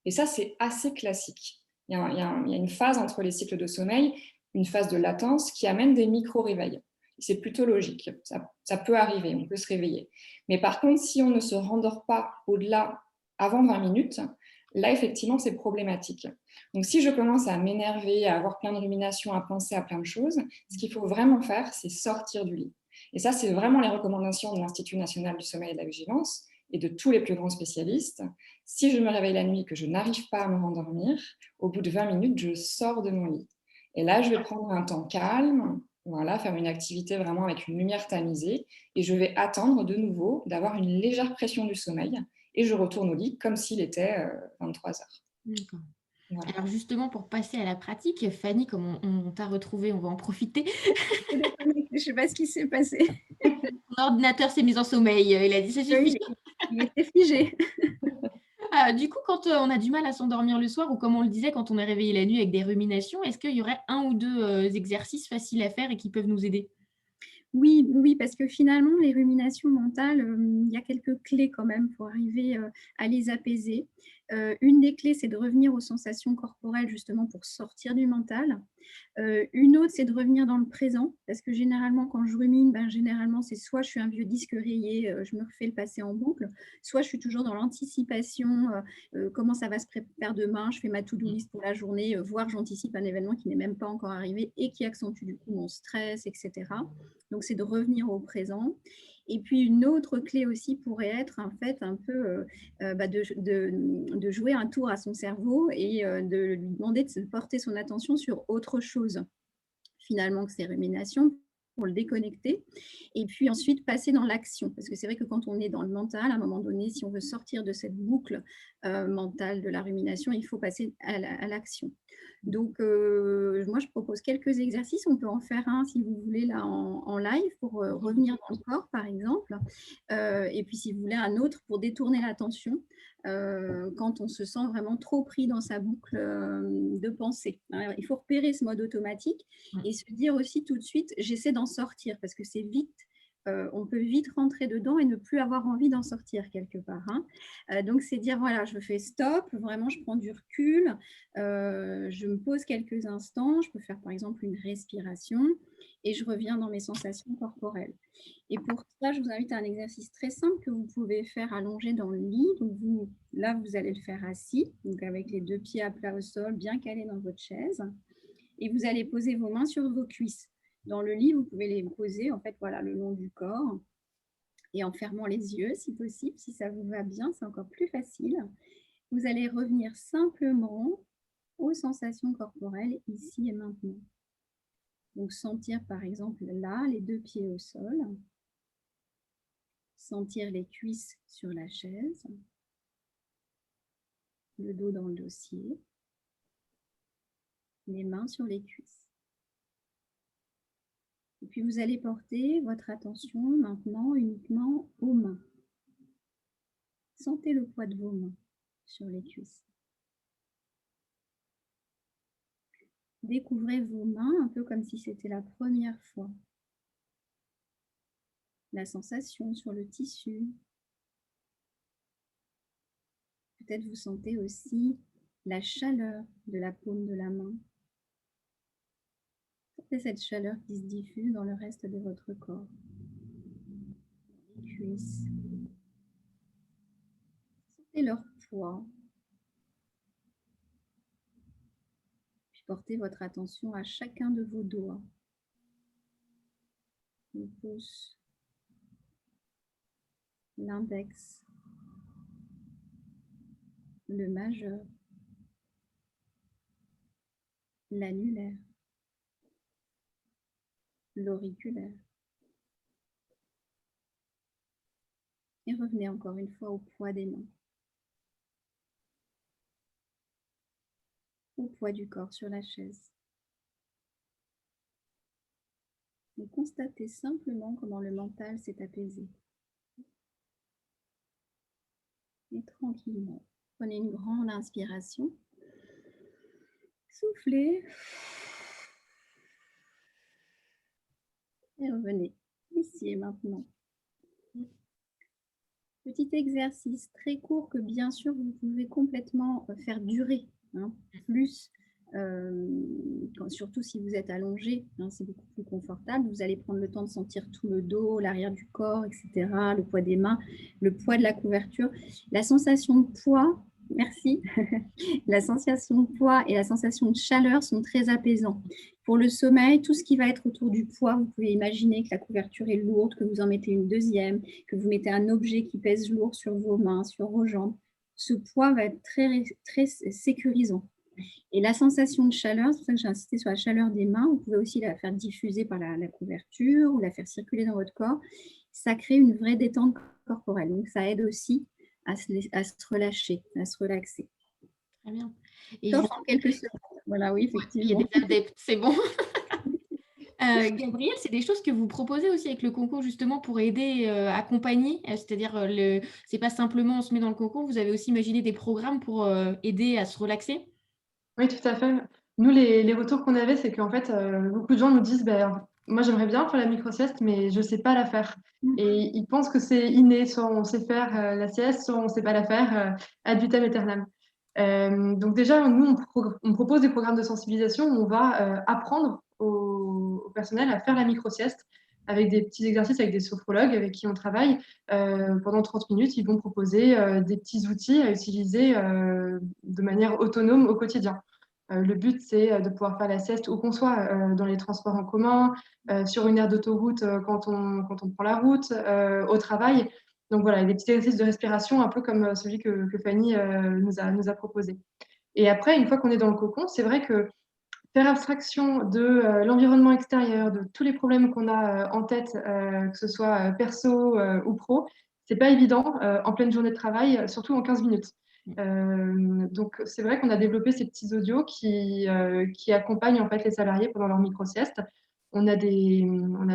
et ça, c'est assez classique. Il y a une phase entre les cycles de sommeil, une phase de latence qui amène des micro-réveils. C'est plutôt logique, ça peut arriver, on peut se réveiller. Mais par contre, si on ne se rendort pas au-delà, avant 20 minutes, là, effectivement, c'est problématique. Donc, si je commence à m'énerver, à avoir plein de ruminations, à penser à plein de choses, ce qu'il faut vraiment faire, c'est sortir du lit. Et ça, c'est vraiment les recommandations de l'Institut national du sommeil et de la vigilance et de tous les plus grands spécialistes. Si je me réveille la nuit et que je n'arrive pas à me rendormir, au bout de 20 minutes, je sors de mon lit. Et là, je vais prendre un temps calme, voilà, faire une activité vraiment avec une lumière tamisée et je vais attendre de nouveau d'avoir une légère pression du sommeil et je retourne au lit comme s'il était 23 heures. D'accord. Voilà. Alors justement, pour passer à la pratique, Fanny, comme on t'a retrouvée, on va en profiter. Je ne sais pas ce qui s'est passé. Mon ordinateur s'est mis en sommeil. Il a dit ça suffit. Oui, il était figé. Du coup, quand on a du mal à s'endormir le soir, ou comme on le disait, quand on est réveillé la nuit avec des ruminations, est-ce qu'il y aurait 1 ou 2 exercices faciles à faire et qui peuvent nous aider? Oui, oui, parce que finalement, les ruminations mentales, il y a quelques clés quand même pour arriver à les apaiser. Une des clés, c'est de revenir aux sensations corporelles justement pour sortir du mental. Une autre, c'est de revenir dans le présent, parce que généralement, quand je rumine, généralement, c'est soit je suis un vieux disque rayé, je me refais le passé en boucle, soit je suis toujours dans l'anticipation, comment ça va se faire demain, je fais ma to-do list pour la journée, voire j'anticipe un événement qui n'est même pas encore arrivé et qui accentue du coup mon stress, etc. Donc, c'est de revenir au présent. Et puis, une autre clé aussi pourrait être en fait un peu de jouer un tour à son cerveau et de lui demander de se porter son attention sur autre chose, finalement, que ces ruminations, pour le déconnecter. Et puis ensuite, passer dans l'action. Parce que c'est vrai que quand on est dans le mental, à un moment donné, si on veut sortir de cette boucle mentale de la rumination, il faut passer à l'action. Donc, moi, je propose quelques exercices. On peut en faire un, si vous voulez, là, en live, pour revenir dans le corps, par exemple. Et puis, si vous voulez, un autre pour détourner l'attention quand on se sent vraiment trop pris dans sa boucle de pensée. Alors, il faut repérer ce mode automatique et se dire aussi tout de suite, j'essaie d'en sortir, parce que c'est vite. On peut vite rentrer dedans et ne plus avoir envie d'en sortir quelque part. Donc, c'est dire, voilà, je fais stop, vraiment, je prends du recul, je me pose quelques instants, je peux faire par exemple une respiration et je reviens dans mes sensations corporelles. Et pour ça, je vous invite à un exercice très simple que vous pouvez faire allongé dans le lit. Donc, là, vous allez le faire assis, donc avec les 2 pieds à plat au sol, bien calés dans votre chaise. Et vous allez poser vos mains sur vos cuisses. Dans le lit, vous pouvez les poser en fait, voilà, le long du corps et en fermant les yeux si possible. Si ça vous va bien, c'est encore plus facile. Vous allez revenir simplement aux sensations corporelles ici et maintenant. Donc sentir par exemple là les 2 pieds au sol, sentir les cuisses sur la chaise, le dos dans le dossier, les mains sur les cuisses. Et puis, vous allez porter votre attention maintenant uniquement aux mains. Sentez le poids de vos mains sur les cuisses. Découvrez vos mains un peu comme si c'était la première fois. La sensation sur le tissu. Peut-être vous sentez aussi la chaleur de la paume de la main. Sentez cette chaleur qui se diffuse dans le reste de votre corps. Les cuisses. Sentez leur poids. Puis portez votre attention à chacun de vos doigts. Le pouce, l'index, le majeur, l'annulaire, l'auriculaire. Et revenez encore une fois au poids des mains. Au poids du corps sur la chaise. Et constatez simplement comment le mental s'est apaisé. Et tranquillement, prenez une grande inspiration. Soufflez. Et revenez ici et maintenant. Petit exercice très court que bien sûr vous pouvez complètement faire durer, plus, surtout si vous êtes allongé, c'est beaucoup plus confortable. Vous allez prendre le temps de sentir tout le dos, l'arrière du corps, etc., le poids des mains, le poids de la couverture. La sensation de poids, merci, la sensation de poids et la sensation de chaleur sont très apaisants. Pour le sommeil, tout ce qui va être autour du poids, vous pouvez imaginer que la couverture est lourde, que vous en mettez une deuxième, que vous mettez un objet qui pèse lourd sur vos mains, sur vos jambes. Ce poids va être très, très sécurisant. Et la sensation de chaleur, c'est pour ça que j'ai insisté sur la chaleur des mains, vous pouvez aussi la faire diffuser par la couverture ou la faire circuler dans votre corps. Ça crée une vraie détente corporelle. Donc, ça aide aussi à se relâcher, à se relaxer. Très bien. Et sauf en quelques secondes. Voilà, oui, effectivement. Il y a des adeptes, c'est bon. Gabrielle, c'est des choses que vous proposez aussi avec le concours justement pour aider, accompagner, c'est-à-dire c'est pas simplement on se met dans le concours, vous avez aussi imaginé des programmes pour aider à se relaxer? Oui, tout à fait. Nous, les retours qu'on avait, c'est qu'en fait, beaucoup de gens nous disent moi, j'aimerais bien faire la micro-sieste, mais je ne sais pas la faire. Et ils pensent que c'est inné, soit on sait faire la sieste, soit on ne sait pas la faire ad vitam aeternam. Donc déjà, nous, on propose des programmes de sensibilisation où on va apprendre au personnel à faire la micro-sieste avec des petits exercices avec des sophrologues avec qui on travaille. Pendant 30 minutes, ils vont proposer des petits outils à utiliser de manière autonome au quotidien. Le but, c'est de pouvoir faire la sieste où qu'on soit, dans les transports en commun, sur une aire d'autoroute quand on prend la route, au travail. Donc voilà, des petits exercices de respiration, un peu comme celui que Fanny nous a proposé. Et après, une fois qu'on est dans le cocon, c'est vrai que faire abstraction de l'environnement extérieur, de tous les problèmes qu'on a en tête, que ce soit perso ou pro, c'est pas évident en pleine journée de travail, surtout en 15 minutes. Donc c'est vrai qu'on a développé ces petits audios qui accompagnent en fait les salariés pendant leur micro-sieste. On a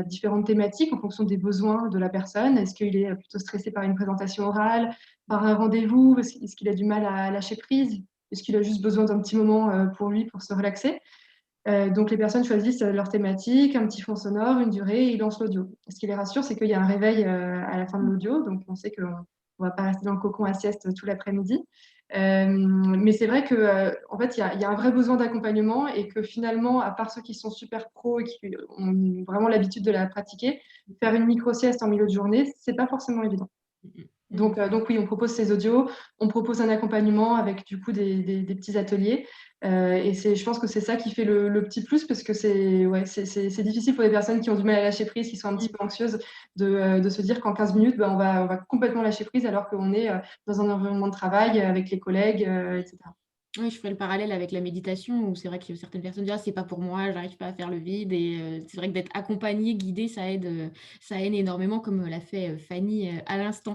différentes thématiques en fonction des besoins de la personne. Est-ce qu'il est plutôt stressé par une présentation orale, par un rendez-vous? Est-ce qu'il a du mal à lâcher prise? Est-ce qu'il a juste besoin d'un petit moment pour lui, pour se relaxer? Donc les personnes choisissent leur thématique, un petit fond sonore, une durée, et ils lancent l'audio. Ce qui les rassure, c'est qu'il y a un réveil à la fin de l'audio, donc on sait qu'on ne va pas rester dans le cocon à sieste tout l'après-midi. Mais c'est vrai qu'en fait, il y a un vrai besoin d'accompagnement et que finalement, à part ceux qui sont super pros et qui ont vraiment l'habitude de la pratiquer, faire une micro-sieste en milieu de journée, c'est pas forcément évident. Donc oui, on propose ces audios, on propose un accompagnement avec du coup des petits ateliers. Et je pense que c'est ça qui fait le petit plus parce que c'est difficile pour les personnes qui ont du mal à lâcher prise, qui sont un petit peu anxieuses de se dire qu'en 15 minutes, on va complètement lâcher prise alors qu'on est dans un environnement de travail avec les collègues, etc. Oui, je ferai le parallèle avec la méditation où c'est vrai que certaines personnes disent ah, c'est pas pour moi, j'arrive pas à faire le vide. Et c'est vrai que d'être accompagné, guidé, ça aide énormément, comme l'a fait Fanny à l'instant.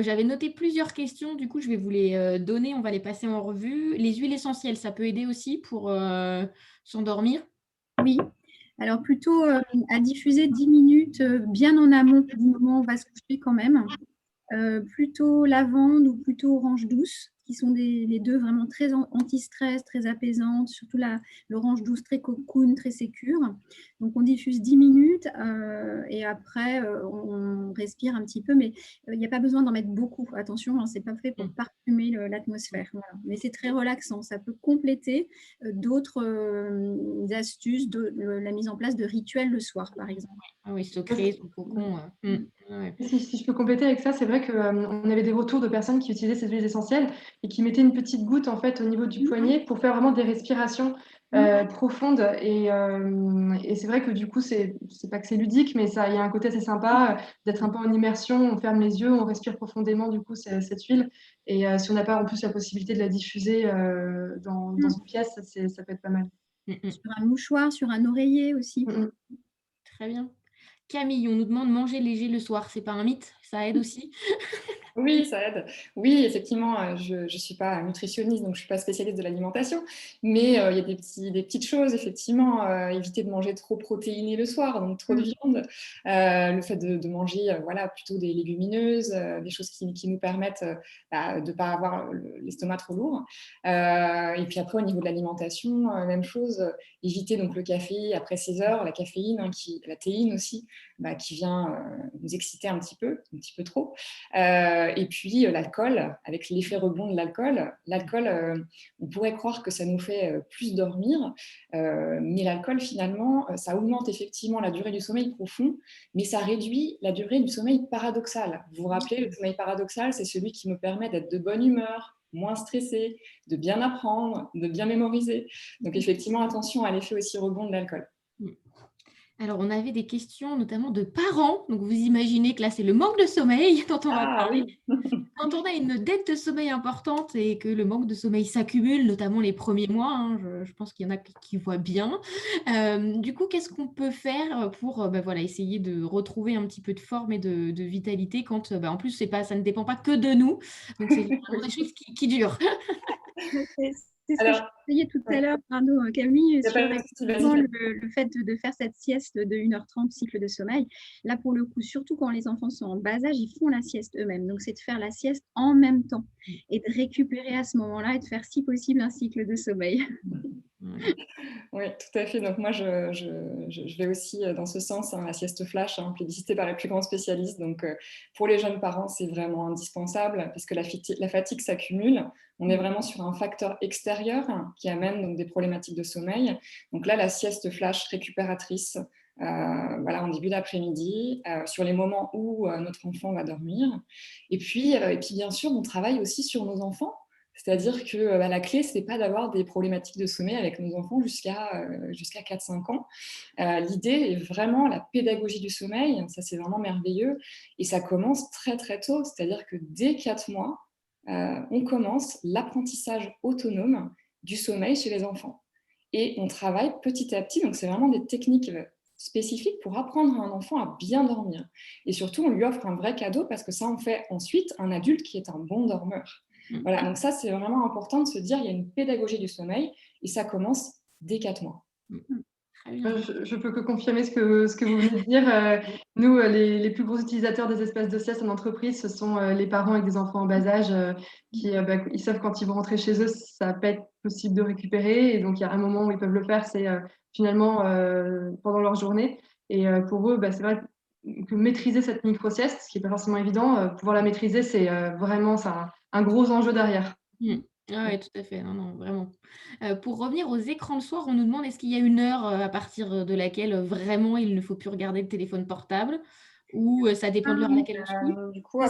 J'avais noté plusieurs questions, du coup, je vais vous les donner, on va les passer en revue. Les huiles essentielles, ça peut aider aussi pour s'endormir? Oui, alors plutôt à diffuser 10 minutes bien en amont du moment où on va se coucher quand même. Plutôt lavande ou plutôt orange douce, qui sont les deux vraiment très anti-stress, très apaisantes, surtout l'orange douce très cocoon, très sécure. Donc on diffuse 10 minutes et après on respire un petit peu, mais il n'y a pas besoin d'en mettre beaucoup. Attention, hein, c'est pas fait pour parfumer l'atmosphère. Voilà. Mais c'est très relaxant, ça peut compléter d'autres astuces, la mise en place de rituels le soir, par exemple. Ah oui, se créer son cocon. Ouais. Si je peux compléter avec ça, c'est vrai qu'on avait des retours de personnes qui utilisaient ces huiles essentielles et qui mettaient une petite goutte en fait au niveau du poignet pour faire vraiment des respirations profondes. Et c'est vrai que du coup, c'est pas que c'est ludique, mais il y a un côté assez sympa d'être un peu en immersion. On ferme les yeux, on respire profondément du coup cette huile. Et si on n'a pas en plus la possibilité de la diffuser dans une pièce, ça peut être pas mal. Sur un mouchoir, sur un oreiller aussi. Très bien. Camille, on nous demande manger léger le soir, c'est pas un mythe? Ça aide aussi? Oui, ça aide. Oui, effectivement, je ne suis pas nutritionniste, donc je ne suis pas spécialiste de l'alimentation, mais il y a des petites choses, effectivement, éviter de manger trop protéiné le soir, donc trop de viande, le fait de manger voilà, plutôt des légumineuses, des choses qui nous permettent de ne pas avoir l'estomac trop lourd. Et puis après, au niveau de l'alimentation, même chose, éviter donc, le café après 16 heures, la caféine, la théine aussi, qui vient nous exciter un petit peu trop. Et puis l'alcool, avec l'effet rebond de l'alcool. L'alcool, on pourrait croire que ça nous fait plus dormir, mais l'alcool, finalement, ça augmente effectivement la durée du sommeil profond, mais ça réduit la durée du sommeil paradoxal. Vous vous rappelez, le sommeil paradoxal, c'est celui qui me permet d'être de bonne humeur, moins stressé, de bien apprendre, de bien mémoriser. Donc effectivement, attention à l'effet aussi rebond de l'alcool. Alors, on avait des questions notamment de parents. Donc, vous imaginez que là, c'est le manque de sommeil dont on va parler. Oui. Quand on a une dette de sommeil importante et que le manque de sommeil s'accumule, notamment les premiers mois, hein, je pense qu'il y en a qui voient bien. Du coup, qu'est-ce qu'on peut faire pour essayer de retrouver un petit peu de forme et de vitalité quand, en plus, ça ne dépend pas que de nous. Donc, c'est vraiment des choses qui durent. C'est ce que je disais tout à l'heure, pardon Camille, sur le fait de faire cette sieste de 1h30 cycle de sommeil. Là, pour le coup, surtout quand les enfants sont en bas âge, ils font la sieste eux-mêmes. Donc, c'est de faire la sieste en même temps et de récupérer à ce moment-là et de faire, si possible, un cycle de sommeil. Oui, tout à fait. Donc moi, je vais aussi dans ce sens, hein, la sieste flash, hein, plébiscitée par les plus grands spécialistes. Donc pour les jeunes parents, c'est vraiment indispensable parce que la fatigue s'accumule. On est vraiment sur un facteur extérieur qui amène donc des problématiques de sommeil. Donc là, la sieste flash récupératrice, voilà, en début d'après-midi, sur les moments où notre enfant va dormir. Et puis bien sûr, on travaille aussi sur nos enfants. C'est-à-dire que la clé, ce n'est pas d'avoir des problématiques de sommeil avec nos enfants jusqu'à 4-5 ans. L'idée est vraiment la pédagogie du sommeil. Ça, c'est vraiment merveilleux. Et ça commence très, très tôt. C'est-à-dire que dès 4 mois, on commence l'apprentissage autonome du sommeil chez les enfants. Et on travaille petit à petit. Donc, c'est vraiment des techniques spécifiques pour apprendre à un enfant à bien dormir. Et surtout, on lui offre un vrai cadeau parce que ça en fait ensuite un adulte qui est un bon dormeur. Voilà, donc ça, c'est vraiment important de se dire il y a une pédagogie du sommeil et ça commence dès 4 mois. Je peux que confirmer ce que vous venez de dire. Nous, les plus gros utilisateurs des espaces de sieste en entreprise, ce sont les parents avec des enfants en bas âge qui ils savent quand ils vont rentrer chez eux, ça va pas être possible de récupérer. Et donc, il y a un moment où ils peuvent le faire, c'est finalement pendant leur journée. Et pour eux, c'est vrai que maîtriser cette micro-sieste, ce qui n'est pas forcément évident, pouvoir la maîtriser, c'est vraiment un gros enjeu derrière. Ah ouais, tout à fait. Non, non, vraiment. Pour revenir aux écrans le soir, on nous demande est-ce qu'il y a une heure, à partir de laquelle, vraiment il ne faut plus regarder le téléphone portable? Ou, ça dépend de l'heure à laquelle on se couche? Du coup,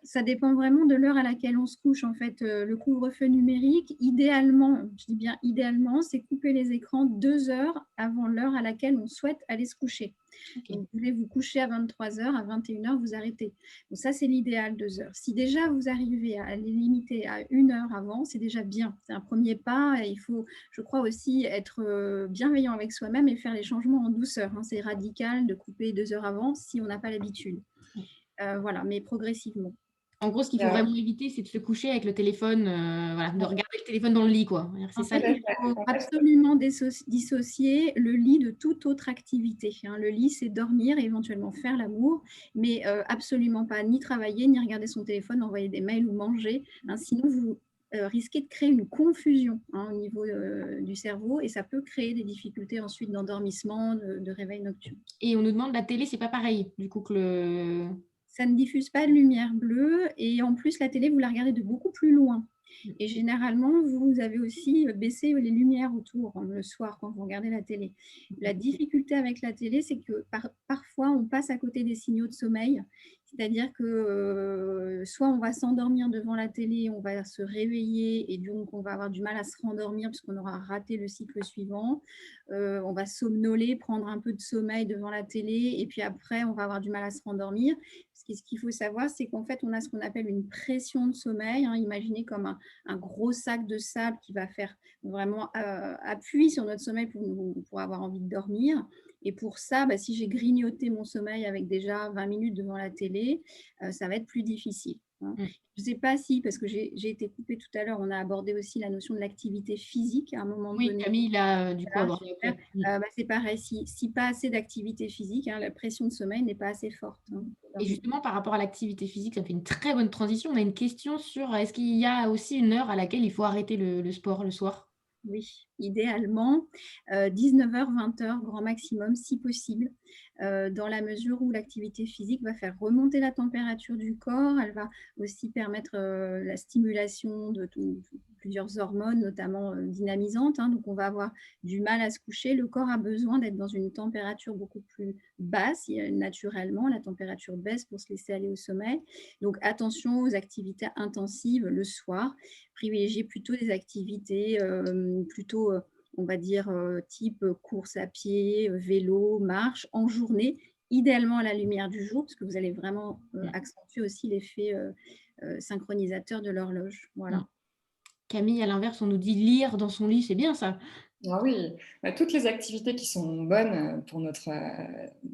Ça dépend vraiment de l'heure à laquelle on se couche. En fait, le couvre-feu numérique, idéalement, je dis bien idéalement, c'est couper les écrans 2 heures avant l'heure à laquelle on souhaite aller se coucher. OK. Donc, vous voulez vous coucher à 23 heures, à 21 heures, vous arrêtez. Donc ça, c'est l'idéal, 2 heures. Si déjà vous arrivez à les limiter à 1 heure avant, c'est déjà bien. C'est un premier pas. Et il faut, je crois aussi, être bienveillant avec soi-même et faire les changements en douceur. C'est radical de couper 2 heures avant si on n'a pas l'habitude. Voilà, mais progressivement. En gros, ce qu'il faut vraiment éviter, c'est de se coucher avec le téléphone, voilà, de regarder le téléphone dans le lit, quoi. C'est ça. Il faut absolument dissocier le lit de toute autre activité. Le lit, c'est dormir et éventuellement faire l'amour, mais absolument pas ni travailler, ni regarder son téléphone, envoyer des mails ou manger. Sinon, vous risquez de créer une confusion au niveau du cerveau et ça peut créer des difficultés ensuite d'endormissement, de réveil nocturne. Et on nous demande la télé, c'est pas pareil, du coup, que le... Ça ne diffuse pas de lumière bleue et en plus, la télé, vous la regardez de beaucoup plus loin. Et généralement, vous avez aussi baissé les lumières autour le soir quand vous regardez la télé. La difficulté avec la télé, c'est que parfois, on passe à côté des signaux de sommeil. C'est-à-dire que soit on va s'endormir devant la télé, on va se réveiller et donc on va avoir du mal à se rendormir parce qu'on aura raté le cycle suivant. On va somnoler, prendre un peu de sommeil devant la télé et puis après, on va avoir du mal à se rendormir. Ce qu'il faut savoir, c'est qu'en fait, on a ce qu'on appelle une pression de sommeil. Imaginez comme un gros sac de sable qui va faire vraiment appui sur notre sommeil pour avoir envie de dormir. Et pour ça, si j'ai grignoté mon sommeil avec déjà 20 minutes devant la télé, ça va être plus difficile. Je ne sais pas si, parce que j'ai été coupée tout à l'heure, on a abordé aussi la notion de l'activité physique à un moment donné. Oui, Camille, là, du coup, abordé. C'est pareil, si pas assez d'activité physique, la pression de sommeil n'est pas assez forte. Et justement, par rapport à l'activité physique, ça fait une très bonne transition. On a une question sur est-ce qu'il y a aussi une heure à laquelle il faut arrêter le sport le soir? Oui, idéalement, 19h, 20h, grand maximum, si possible, dans la mesure où l'activité physique va faire remonter la température du corps, elle va aussi permettre la stimulation de plusieurs hormones, notamment dynamisantes. Donc, on va avoir du mal à se coucher. Le corps a besoin d'être dans une température beaucoup plus basse. Naturellement, la température baisse pour se laisser aller au sommeil. Donc, attention aux activités intensives le soir. Privilégier plutôt des activités plutôt, on va dire, type course à pied, vélo, marche, en journée, idéalement à la lumière du jour, parce que vous allez vraiment accentuer aussi l'effet synchronisateur de l'horloge. Voilà. Camille, à l'inverse, on nous dit lire dans son lit, c'est bien ça. Ah oui, toutes les activités qui sont bonnes pour notre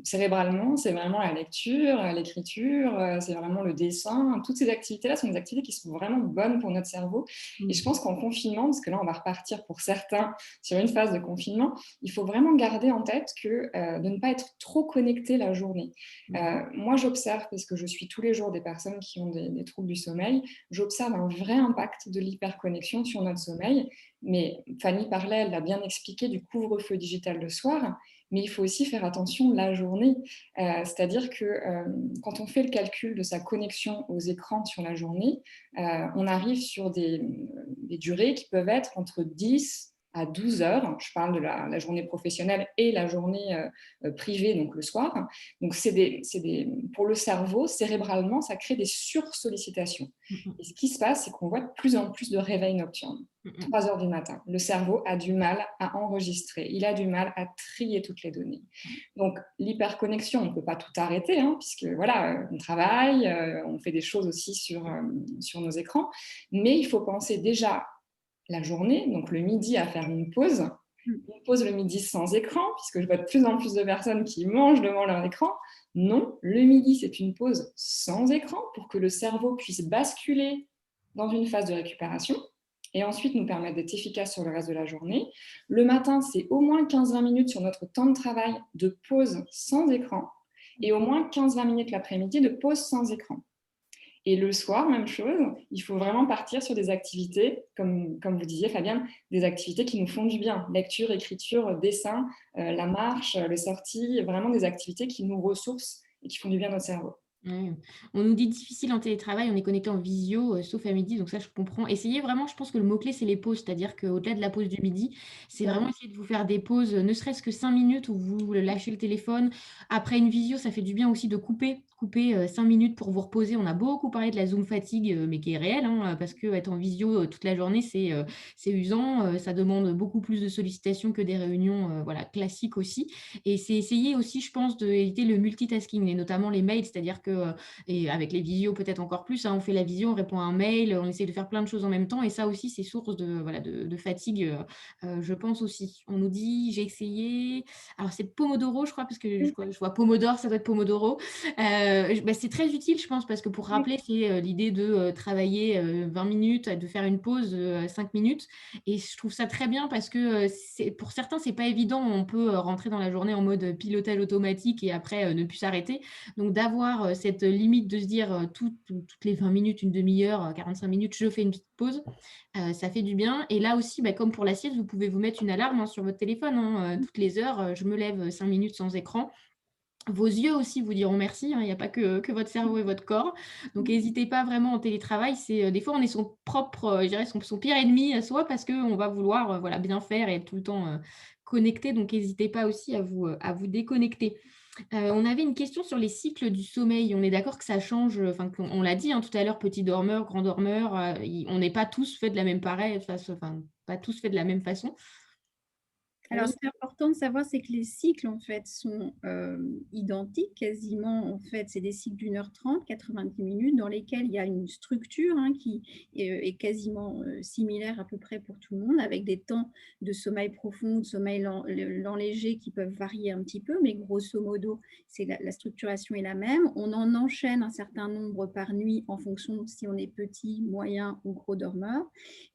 cérébralement, c'est vraiment la lecture, l'écriture, c'est vraiment le dessin. Toutes ces activités-là sont des activités qui sont vraiment bonnes pour notre cerveau. Et je pense qu'en confinement, parce que là, on va repartir pour certains sur une phase de confinement, il faut vraiment garder en tête que de ne pas être trop connecté la journée. Moi, j'observe, parce que je suis tous les jours des personnes qui ont des troubles du sommeil, j'observe un vrai impact de l'hyperconnexion sur notre sommeil. Mais Fanny parlait, elle l'a bien expliqué, du couvre-feu digital le soir, mais il faut aussi faire attention la journée. C'est-à-dire que quand on fait le calcul de sa connexion aux écrans sur la journée, on arrive sur des durées qui peuvent être entre 10 à 12 heures. Je parle de la journée professionnelle et la journée privée, donc le soir. Donc, pour le cerveau, cérébralement, ça crée des sursollicitations. Et ce qui se passe, c'est qu'on voit de plus en plus de réveils nocturnes. 3 heures du matin. Le cerveau a du mal à enregistrer, il a du mal à trier toutes les données. Donc, l'hyperconnexion, on ne peut pas tout arrêter, hein, puisque voilà, on travaille, on fait des choses aussi sur nos écrans, mais il faut penser déjà la journée, donc le midi, à faire une pause le midi sans écran, puisque je vois de plus en plus de personnes qui mangent devant leur écran. Non, le midi, c'est une pause sans écran pour que le cerveau puisse basculer dans une phase de récupération et ensuite nous permettre d'être efficace sur le reste de la journée. Le matin, c'est au moins 15-20 minutes sur notre temps de travail de pause sans écran et au moins 15-20 minutes l'après-midi de pause sans écran. Et le soir, même chose, il faut vraiment partir sur des activités, comme vous disiez Fabienne, des activités qui nous font du bien. Lecture, écriture, dessin, la marche, les sorties, vraiment des activités qui nous ressourcent et qui font du bien à notre cerveau. Ouais. On nous dit difficile en télétravail, on est connecté en visio, sauf à midi, donc ça je comprends. Essayez vraiment, je pense que le mot-clé c'est les pauses, c'est-à-dire qu'au-delà de la pause du midi, c'est vraiment essayer de vous faire des pauses, ne serait-ce que 5 minutes où vous lâchez le téléphone. Après une visio, ça fait du bien aussi de couper 5 minutes pour vous reposer. On a beaucoup parlé de la Zoom fatigue, mais qui est réelle, hein, parce que être en visio toute la journée, c'est usant, ça demande beaucoup plus de sollicitations que des réunions voilà, classiques aussi. Et c'est essayer aussi, je pense, d'éviter le multitasking, et notamment les mails, c'est-à-dire que et avec les visios peut-être encore plus, hein, on fait la visio, on répond à un mail, on essaie de faire plein de choses en même temps, et ça aussi c'est source de fatigue, je pense aussi. On nous dit, j'ai essayé, alors c'est Pomodoro je crois, parce que je vois Pomodore, ça doit être Pomodoro. C'est très utile je pense, parce que pour rappeler, c'est l'idée de travailler 20 minutes, de faire une pause 5 minutes, et je trouve ça très bien parce que pour certains c'est pas évident, on peut rentrer dans la journée en mode pilotage automatique et après ne plus s'arrêter. Donc d'avoir cette limite de se dire toutes les 20 minutes, une demi-heure, 45 minutes, je fais une petite pause, ça fait du bien. Et là aussi, comme pour la sieste, vous pouvez vous mettre une alarme, hein, sur votre téléphone, hein, toutes les heures, je me lève 5 minutes sans écran. Vos yeux aussi vous diront merci, hein, il n'y a pas que votre cerveau et votre corps. Donc n'hésitez pas vraiment en télétravail, des fois on est son propre, je dirais son pire ennemi à soi, parce qu'on va vouloir voilà, bien faire et être tout le temps connecté. Donc n'hésitez pas aussi à vous déconnecter. On avait une question sur les cycles du sommeil. On est d'accord que ça change, enfin, on l'a dit, hein, tout à l'heure, petit dormeur, grand dormeur, on n'est pas tous faits de la même pas tous faits de la même façon. Alors, ce qui est important de savoir, c'est que les cycles, en fait, sont identiques quasiment. En fait, c'est des cycles d'1h30, 90 minutes, dans lesquels il y a une structure, hein, qui est quasiment similaire à peu près pour tout le monde, avec des temps de sommeil profond, de sommeil lent léger qui peuvent varier un petit peu, mais grosso modo, la structuration est la même. On en enchaîne un certain nombre par nuit en fonction de si on est petit, moyen ou gros dormeur.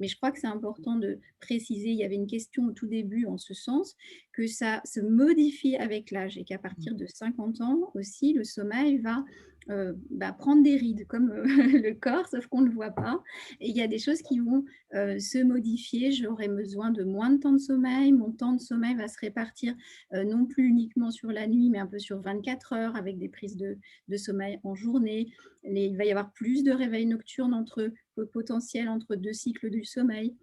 Mais je crois que c'est important de préciser, il y avait une question au tout début en ce sens, que ça se modifie avec l'âge et qu'à partir de 50 ans aussi, le sommeil va prendre des rides comme le corps, sauf qu'on ne le voit pas. Et il y a des choses qui vont se modifier. J'aurai besoin de moins de temps de sommeil. Mon temps de sommeil va se répartir non plus uniquement sur la nuit, mais un peu sur 24 heures avec des prises de sommeil en journée. Il va y avoir plus de réveils nocturnes potentiels entre 2 cycles du sommeil.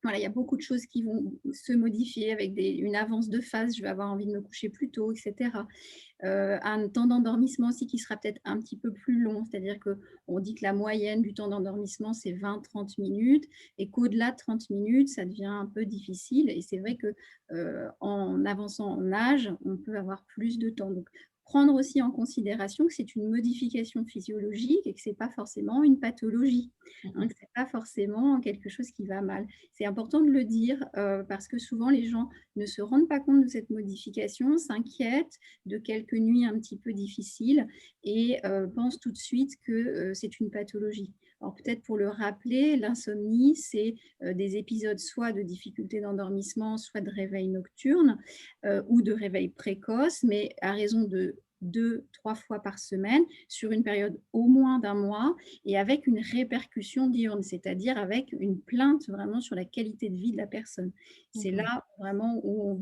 Voilà, il y a beaucoup de choses qui vont se modifier avec une avance de phase. Je vais avoir envie de me coucher plus tôt, etc. Un temps d'endormissement aussi qui sera peut-être un petit peu plus long. C'est-à-dire qu'on dit que la moyenne du temps d'endormissement, c'est 20-30 minutes et qu'au-delà de 30 minutes, ça devient un peu difficile. Et c'est vrai qu'en avançant en âge, on peut avoir plus de temps. Donc, prendre aussi en considération que c'est une modification physiologique et que ce n'est pas forcément une pathologie, hein, que ce n'est pas forcément quelque chose qui va mal. C'est important de le dire parce que souvent les gens ne se rendent pas compte de cette modification, s'inquiètent de quelques nuits un petit peu difficiles et pensent tout de suite que c'est une pathologie. Alors peut-être pour le rappeler, l'insomnie, c'est des épisodes soit de difficulté d'endormissement, soit de réveil nocturne ou de réveil précoce, mais à raison de 2-3 fois par semaine sur une période au moins d'un mois et avec une répercussion diurne, c'est-à-dire avec une plainte vraiment sur la qualité de vie de la personne. C'est là vraiment où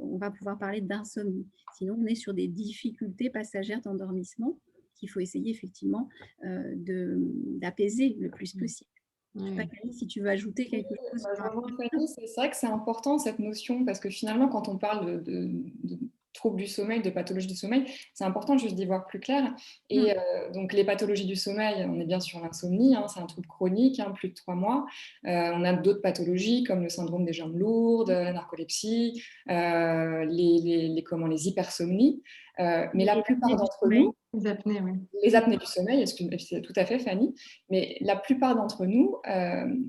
on va pouvoir parler d'insomnie. Sinon, on est sur des difficultés passagères d'endormissement qu'il faut essayer effectivement d'apaiser le plus possible. Je ne sais pas, Camille, si tu veux ajouter quelque chose. Je rejoins Fanny, c'est vrai que c'est important cette notion parce que finalement, quand on parle de troubles du sommeil, de pathologies du sommeil, c'est important juste d'y voir plus clair. Et donc, les pathologies du sommeil, on est bien sur l'insomnie, hein, c'est un trouble chronique, hein, plus de 3 mois. On a d'autres pathologies comme le syndrome des jambes lourdes, la narcolepsie, les hypersomnies. Mais la plupart d'entre nous, Les apnées, oui. les apnées du sommeil, c'est tout à fait Fanny, mais la plupart d'entre nous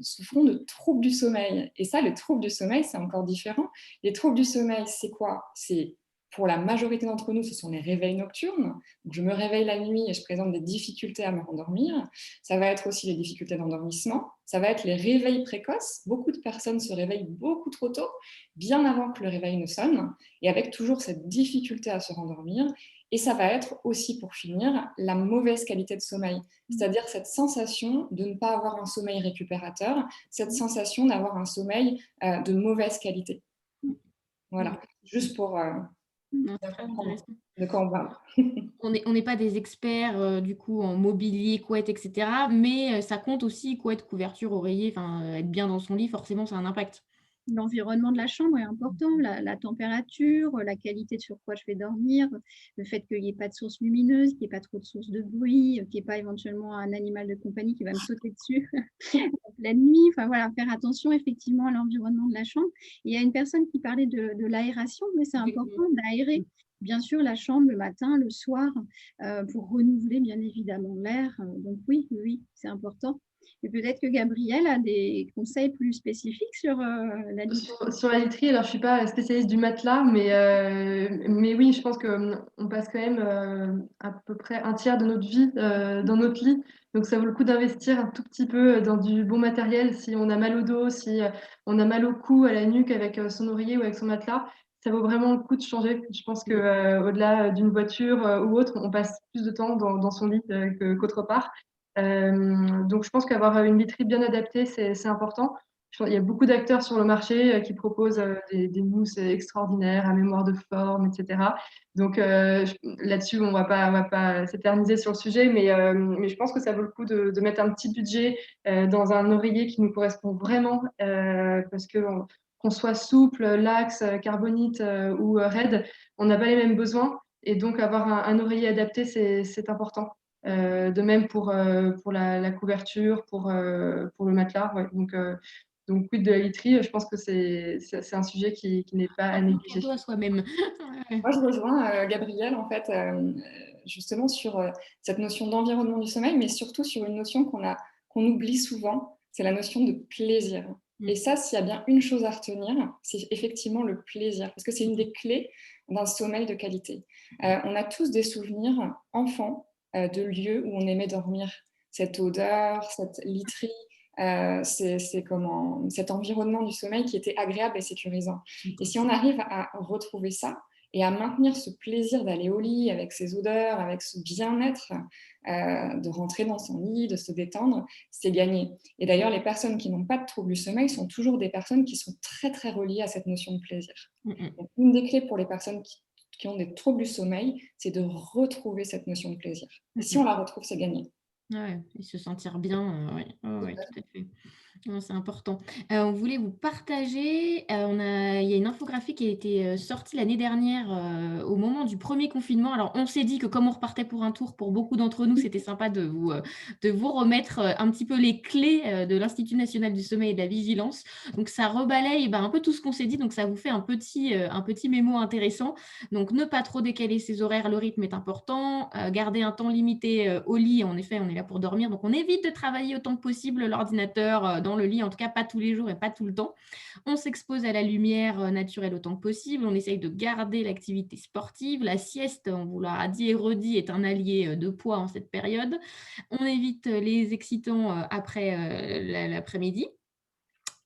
souffrons de troubles du sommeil. Et ça, les troubles du sommeil, c'est encore différent. Les troubles du sommeil, c'est quoi? C'est pour la majorité d'entre nous, ce sont les réveils nocturnes. Donc, je me réveille la nuit et je présente des difficultés à me rendormir. Ça va être aussi les difficultés d'endormissement. Ça va être les réveils précoces. Beaucoup de personnes se réveillent beaucoup trop tôt, bien avant que le réveil ne sonne, et avec toujours cette difficulté à se rendormir. Et ça va être aussi, pour finir, la mauvaise qualité de sommeil, c'est-à-dire cette sensation de ne pas avoir un sommeil récupérateur, cette sensation d'avoir un sommeil de mauvaise qualité. Voilà, juste pour bien comprendre de quoi on parle. On n'est pas des experts du coup en mobilier, couette, etc. Mais ça compte aussi, couette, couverture, oreiller, être bien dans son lit, forcément, ça a un impact. L'environnement de la chambre est important, la température, la qualité de sur quoi je vais dormir, le fait qu'il n'y ait pas de source lumineuse, qu'il n'y ait pas trop de sources de bruit, qu'il n'y ait pas éventuellement un animal de compagnie qui va me sauter dessus en pleine nuit. Enfin voilà, faire attention effectivement à l'environnement de la chambre. Et il y a une personne qui parlait de l'aération, mais c'est important d'aérer. Bien sûr, la chambre le matin, le soir, pour renouveler bien évidemment l'air. Donc oui, c'est important. Et peut-être que Gabrielle a des conseils plus spécifiques sur la literie. Sur la literie, alors je suis pas spécialiste du matelas, mais oui, je pense qu'on passe quand même à peu près un tiers de notre vie dans notre lit. Donc ça vaut le coup d'investir un tout petit peu dans du bon matériel. Si on a mal au dos, si on a mal au cou, à la nuque avec son oreiller ou avec son matelas, ça vaut vraiment le coup de changer. Je pense que au-delà d'une voiture ou autre, on passe plus de temps dans son lit qu'autre part. Donc je pense qu'avoir une literie bien adaptée, c'est important. Il y a beaucoup d'acteurs sur le marché qui proposent des mousses extraordinaires, à mémoire de forme, etc. Donc là-dessus, on va pas s'éterniser sur le sujet, mais je pense que ça vaut le coup de mettre un petit budget dans un oreiller qui nous correspond vraiment, parce que qu'on soit souple, laxe, carbonite ou raide, on n'a pas les mêmes besoins. Et donc avoir un oreiller adapté, c'est important. De même pour la couverture, pour le matelas. Ouais. Donc, quid de la literie, je pense que c'est un sujet qui n'est pas à négliger. Cadeau à soi-même. Moi, je rejoins Gabrielle, en fait, justement sur cette notion d'environnement du sommeil, mais surtout sur une notion qu'on oublie souvent, c'est la notion de plaisir. Et ça, s'il y a bien une chose à retenir, c'est effectivement le plaisir, parce que c'est une des clés d'un sommeil de qualité. On a tous des souvenirs, enfants, de lieux où on aimait dormir. Cette odeur, cette literie, cet environnement du sommeil qui était agréable et sécurisant. Et si on arrive à retrouver ça et à maintenir ce plaisir d'aller au lit avec ses odeurs, avec ce bien-être, de rentrer dans son lit, de se détendre, c'est gagné. Et d'ailleurs, les personnes qui n'ont pas de trouble du sommeil sont toujours des personnes qui sont très, très reliées à cette notion de plaisir. Donc, une des clés pour les personnes qui ont des troubles du sommeil, c'est de retrouver cette notion de plaisir. Et si on la retrouve, c'est gagné. Ouais, et se sentir bien, ouais, tout à fait. Non, c'est important. On voulait vous partager, il y a une infographie qui a été sortie l'année dernière au moment du premier confinement. Alors, on s'est dit que comme on repartait pour un tour, pour beaucoup d'entre nous, c'était sympa de vous remettre un petit peu les clés de l'Institut national du sommeil et de la vigilance. Donc, ça rebalaye un peu tout ce qu'on s'est dit. Donc, ça vous fait un petit mémo intéressant. Donc, ne pas trop décaler ses horaires, le rythme est important. Garder un temps limité au lit. En effet, on est là pour dormir. Donc, on évite de travailler autant que possible l'ordinateur dans le lit, en tout cas pas tous les jours et pas tout le temps. On s'expose à la lumière naturelle autant que possible. On essaye de garder l'activité sportive. La sieste, on vous l'a dit et redit, est un allié de poids en cette période. On évite les excitants après l'après-midi.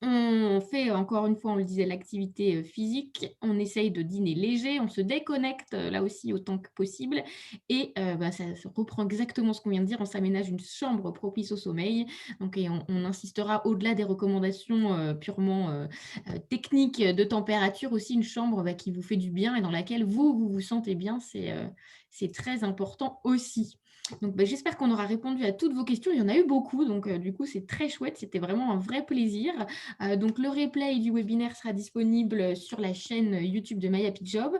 On fait, encore une fois, on le disait, l'activité physique, on essaye de dîner léger, on se déconnecte là aussi autant que possible et ça reprend exactement ce qu'on vient de dire, on s'aménage une chambre propice au sommeil. Donc et on insistera au-delà des recommandations purement techniques de température, aussi une chambre qui vous fait du bien et dans laquelle vous vous sentez bien, c'est très important aussi. Donc, j'espère qu'on aura répondu à toutes vos questions. Il y en a eu beaucoup, donc du coup, c'est très chouette. C'était vraiment un vrai plaisir. Donc, le replay du webinaire sera disponible sur la chaîne YouTube de My Happy Job.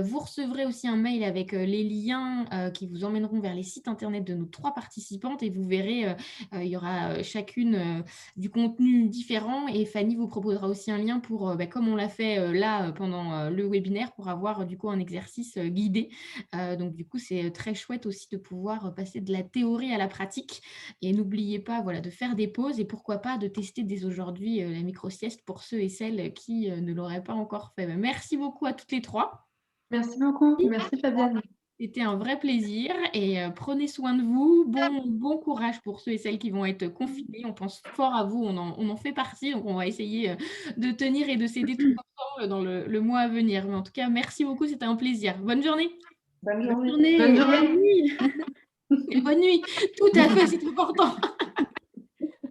Vous recevrez aussi un mail avec les liens qui vous emmèneront vers les sites internet de nos 3 participantes et vous verrez, il y aura chacune du contenu différent et Fanny vous proposera aussi un lien pour, comme on l'a fait là pendant le webinaire, pour avoir du coup un exercice guidé. Donc du coup, c'est très chouette aussi de pouvoir passer de la théorie à la pratique. Et n'oubliez pas de faire des pauses et pourquoi pas de tester dès aujourd'hui la micro-sieste pour ceux et celles qui ne l'auraient pas encore fait. Merci beaucoup à toutes les 3. Merci beaucoup. Merci Fabienne. C'était un vrai plaisir et prenez soin de vous. Bon courage pour ceux et celles qui vont être confinés. On pense fort à vous, on en fait partie. Donc, on va essayer de tenir et de s'aider tout ensemble dans le mois à venir. Mais en tout cas, merci beaucoup, c'était un plaisir. Bonne journée. Bonne Bonne journée. journée. Bonne journée. Bonne nuit. Et bonne nuit. Tout à fait, c'est important.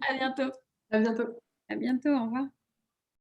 À bientôt. À bientôt. À bientôt. Au revoir.